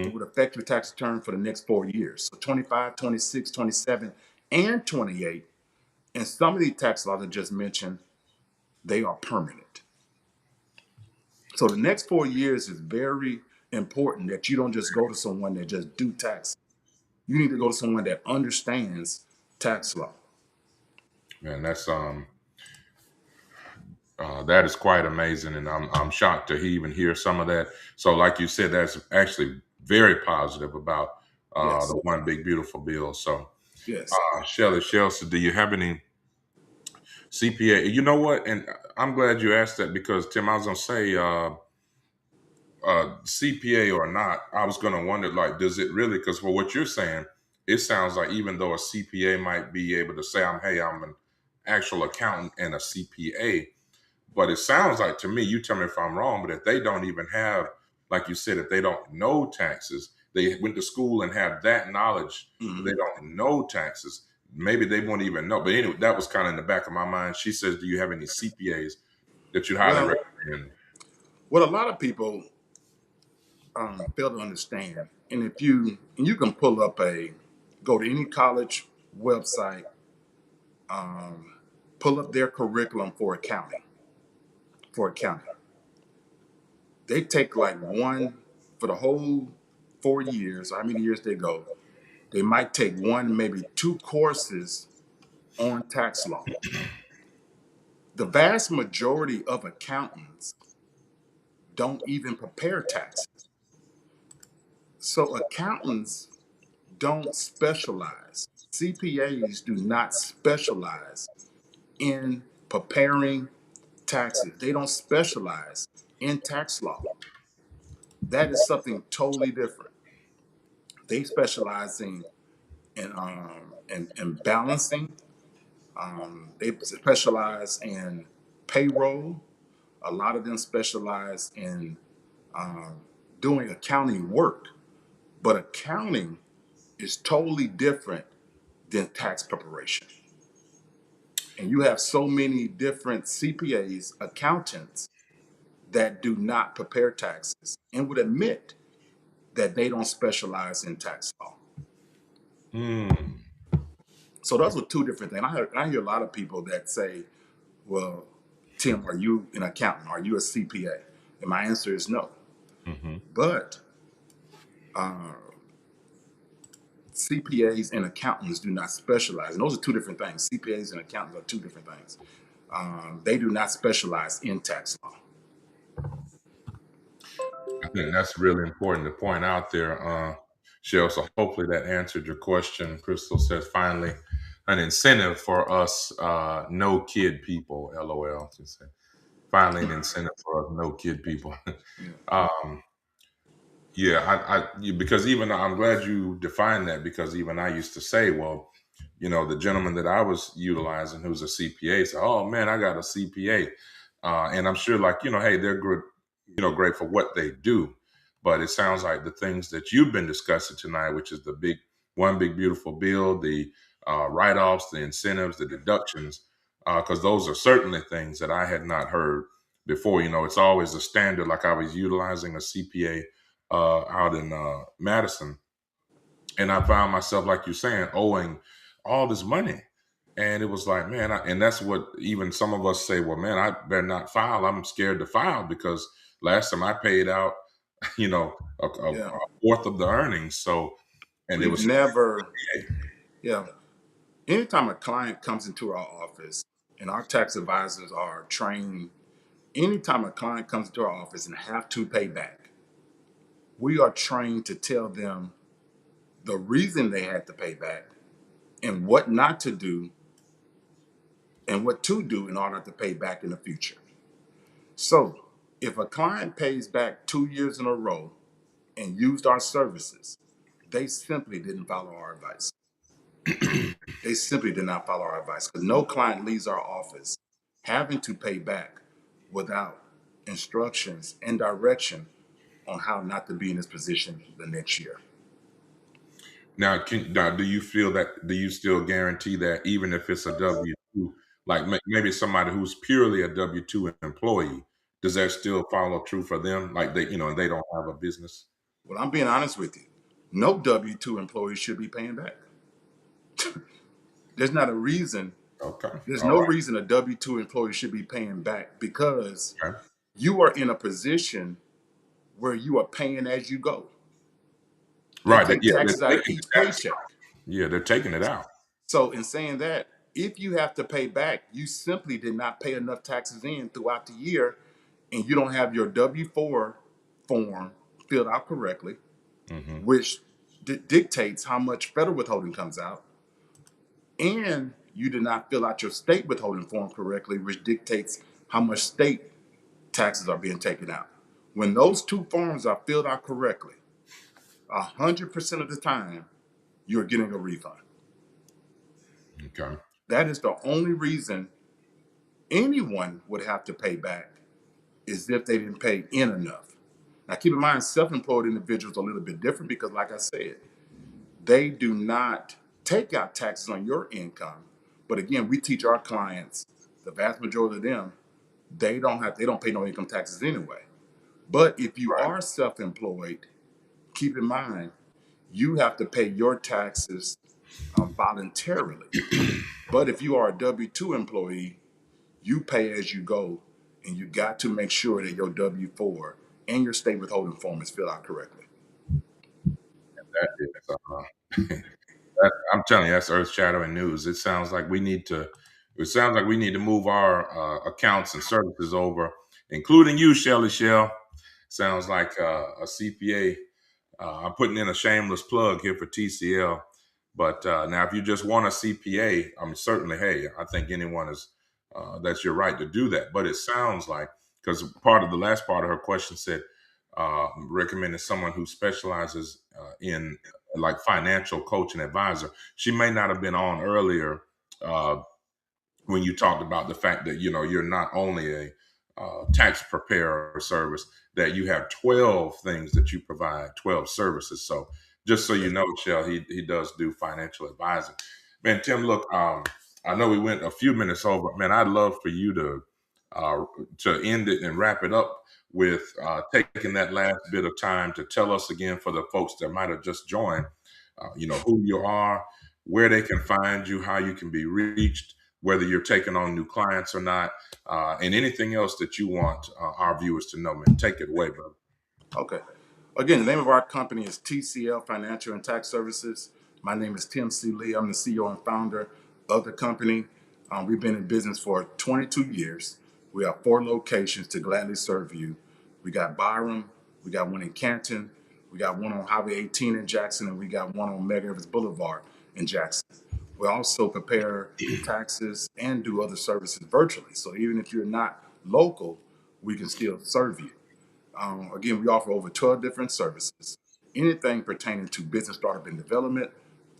it Hmm. would affect your tax return for the next 4 years. So 25, 26, 27, and 28. And some of these tax laws I just mentioned, they are permanent. So the next 4 years is very important that you don't just go to someone that just do tax. You need to go to someone that understands tax law. Man, that is quite amazing, and I'm shocked to even hear some of that. So, like you said, that's actually very positive about Yes, the one big beautiful bill. So, yes. Shelly, Chelsea, do you have any CPA? You know what? And I'm glad you asked that because Tim, I was gonna say CPA or not, I was gonna wonder like, does it really? Because for what you're saying, it sounds like even though a CPA might be able to say, I'm an actual accountant and a CPA. But it sounds like to me, you tell me if I'm wrong, but if they don't even have, like you said, if they don't know taxes, they went to school and have that knowledge, but they Hmm. don't know taxes, maybe they won't even know. But anyway, that was kind of in the back of my mind. She says, do you have any CPAs that you highly Well, recommend? what a lot of people fail to understand, and if you can pull up go to any college website, pull up their curriculum for accounting. For accounting, they take like one for the whole 4 years. Or how many years they go? They might take one, maybe two courses on tax law. The vast majority of accountants don't even prepare taxes. So accountants don't specialize. CPAs do not specialize in preparing taxes. They don't specialize in tax law. That is something totally different. They specialize in balancing. They specialize in payroll. A lot of them specialize in um, doing accounting work, but accounting is totally different than tax preparation. And you have so many different CPAs, accountants that do not prepare taxes and would admit that they don't specialize in tax law. Hmm. So those are two different things. I hear a lot of people that say, well, Tim, are you an accountant? Are you a CPA? And my answer is no. Hmm. But CPAs and accountants do not specialize. And those are two different things. CPAs and accountants are two different things. They do not specialize in tax law. I think that's really important to point out there, Shell. So hopefully that answered your question. Crystal says finally an incentive for us no kid people. LOL. She said finally an incentive for us no kid people. Yeah. um, yeah, because even I'm glad you defined that because even I used to say, well, the gentleman that I was utilizing who's a CPA said, "Oh man, I got a CPA," and I'm sure, like hey, they're good, great for what they do, but it sounds like the things that you've been discussing tonight, which is the big one, big beautiful bill, the write-offs, the incentives, the deductions, because those are certainly things that I had not heard before. It's always a standard. Like I was utilizing a CPA out in Madison, and I found myself, like you're saying, owing all this money. And it was like, man, and that's what even some of us say, well, man, I better not file. I'm scared to file because last time I paid out, a Yeah. fourth of the earnings. So, and it We've was, never, yeah. Anytime a client comes into our office and our tax advisors are trained, anytime a client comes into our office and have to pay back, we are trained to tell them the reason they had to pay back and what not to do and what to do in order to pay back in the future. So if a client pays back 2 years in a row and used our services, they simply didn't follow our advice. They simply did not follow our advice because no client leaves our office having to pay back without instructions and direction on how not to be in this position the next year. now, do you feel that, do you still guarantee that even if it's a W-2, like maybe somebody who's purely a W-2 employee, does that still follow true for them? Like they don't have a business? Well, I'm being honest with you. No W 2 employee should be paying back. There's not a reason, Okay. there's All no right. reason a W 2 employee should be paying back because Okay. you are in a position where you are paying as you go. They Right. take Yeah, they're taxes out of taking each it out. paycheck. Yeah, they're taking it out. So, in saying that, if you have to pay back, you simply did not pay enough taxes in throughout the year, and you don't have your W 4 form filled out correctly, Hmm. which dictates how much federal withholding comes out, and you did not fill out your state withholding form correctly, which dictates how much state taxes are being taken out. When those two forms are filled out correctly, 100% of the time, you're getting a refund. Okay. That is the only reason anyone would have to pay back is if they didn't pay in enough. Now, keep in mind, self-employed individuals are a little bit different because, like I said, they do not take out taxes on your income. But again, we teach our clients, the vast majority of them, they don't pay no income taxes anyway. But if you Right. are self-employed, keep in mind you have to pay your taxes voluntarily. But if you are a W 2 employee, you pay as you go, and you got to make sure that your W 4 and your state withholding form is filled out correctly. That is, I'm telling you, that's earth shattering news. It sounds like we need to. It sounds like we need to move our accounts and services over, including you, Shelly Shell. Sounds like a CPA. I'm putting in a shameless plug here for TCL. But now, if you just want a CPA, I mean, certainly, hey, I think anyone is that's your right to do that. But it sounds like because part of the last part of her question said recommending someone who specializes in like financial coach and advisor. She may not have been on earlier uh, when you talked about the fact that you're not only a tax preparer service, that you have 12 things that you provide, 12 services. So just so you Yes. know, Shell, he does do financial advising. Man, Tim, look, I know we went a few minutes over. Man, I'd love for you uh, to end it and wrap it up with taking that last bit of time to tell us again, for the folks that might have just joined, who you are, where they can find you, how you can be reached, whether you're taking on new clients or not, and anything else that you want our viewers to know, man. Take it away, brother. Okay. Again, the name of our company is TCL Financial and Tax Services. My name is Tim C. Lee. I'm the CEO and founder of the company. We've been in business for 22 years. We have 4 locations to gladly serve you. We got Byram, we got one in Canton, we got one on Highway 18 in Jackson, and we got one on Medgar Evers Boulevard in Jackson. We also prepare taxes and do other services virtually. So even if you're not local, we can still serve you. Again, we offer over 12 different services. Anything pertaining to business startup and development,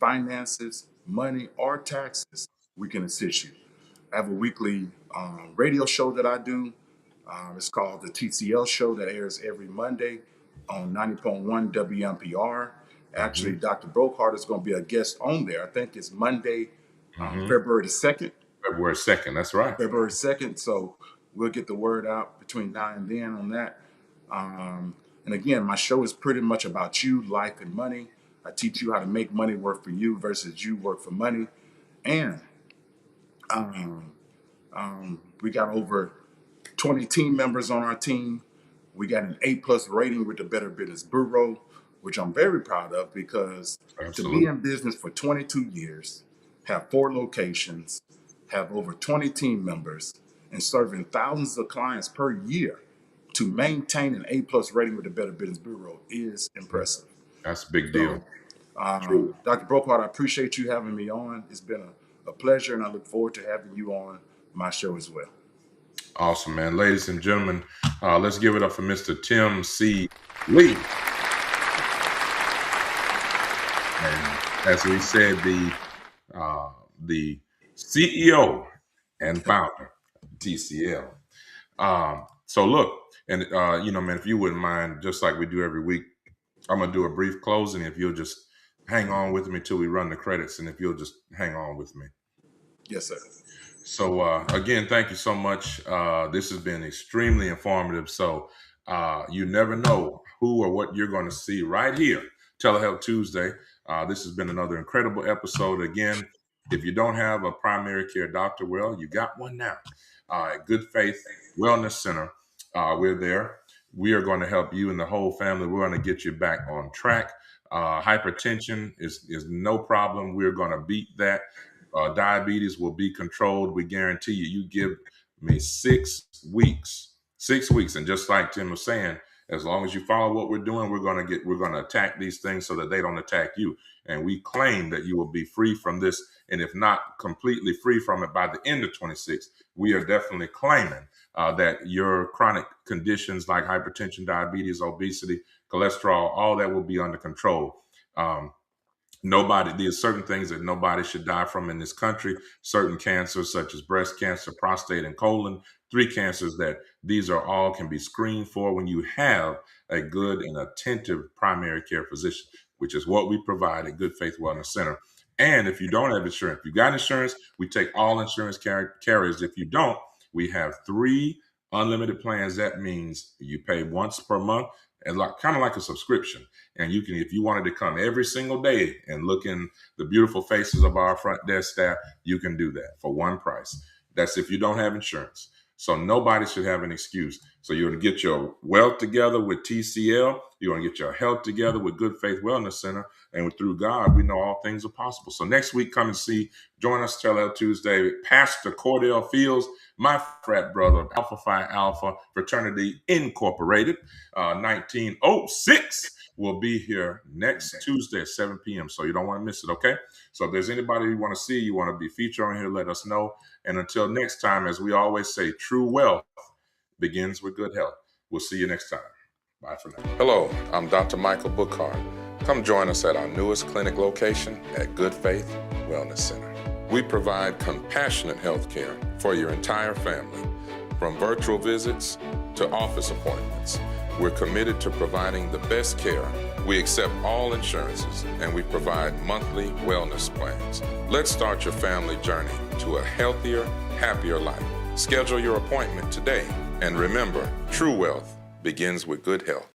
finances, money, or taxes, we can assist you. I have a weekly radio show that I do. It's called the TCL Show that airs every Monday on 90.1 WMPR. Actually, Hmm. Dr. Bookhardt is going to be a guest on there. I think it's Monday, Hmm. February the 2nd. February 2nd. That's right. February 2nd. So we'll get the word out between now and then on that. Um, and again, my show is pretty much about you, life, and money. I teach you how to make money work for you versus you work for money. And um, we got over 20 team members on our team. We got an A+ rating with the Better Business Bureau, which I'm very proud of because to be Absolutely. in business for 22 years, have 4 locations, have over 20 team members, and serving thousands of clients per year to maintain an A+ rating with the Better Business Bureau is impressive. That's a big deal. So, True. Dr. Brokart, I appreciate you having me on. It's been a pleasure, and I look forward to having you on my show as well. Awesome, man. Ladies and gentlemen, let's give it up for Mr. Tim C. Lee. And as we said, the CEO and founder of TCL. So look, and man, if you wouldn't mind, just like we do every week, I'm gonna do a brief closing. If you'll just hang on with me till we run the credits, and if you'll just hang on with me. Yes, sir. So again, thank you so much. This has been extremely informative. So you never know who or what you're going to see right here, Telehealth Tuesday. This has been another incredible episode. Again, if you don't have a primary care doctor, well, you got one now. At Good Faith Wellness Center, we're there. We are going to help you and the whole family. We're going to get you back on track. Hypertension is no problem. We're going to beat that. Diabetes will be controlled. We guarantee you. You give me 6 weeks, 6 weeks, and just like Tim was saying, as long as you follow what we're doing, we're going to attack these things so that they don't attack you. And we claim that you will be free from this, and if not completely free from it by the end of 26, we are definitely claiming that your chronic conditions like hypertension, diabetes, obesity, cholesterol, all that will be under control. There's certain things that nobody should die from in this country, certain cancers such as breast cancer, prostate, and colon, 3 cancers that these are all can be screened for when you have a good and attentive primary care physician, which is what we provide at Good Faith Wellness Center. And if you don't have insurance, if you got insurance, we take all insurance carriers. If you don't, we have 3 unlimited plans. That means you pay once per month, and kind of like a subscription. And you can, if you wanted to come every single day and look in the beautiful faces of our front desk staff, you can do that for one price. That's if you don't have insurance. So nobody should have an excuse. So you're going to get your wealth together with TCL. You're going to get your health together with Good Faith Wellness Center. And through God, we know all things are possible. So next week, come and join us Telehealth Tuesday. Pastor Cordell Fields, my frat brother, Alpha Phi Alpha Fraternity Incorporated, 1906, will be here next Tuesday at 7 p.m. So you don't want to miss it, okay? So if there's anybody you want to see, you want to be featured on here, let us know. And until next time, as we always say, true wealth begins with good health. We'll see you next time. Bye for now. Hello, I'm Dr. Michael Bookhardt. Come join us at our newest clinic location at Good Faith Wellness Center. We provide compassionate health care for your entire family, from virtual visits to office appointments. We're committed to providing the best care. We accept all insurances, and we provide monthly wellness plans. Let's start your family journey to a healthier, happier life. Schedule your appointment today, and remember, true wealth begins with good health.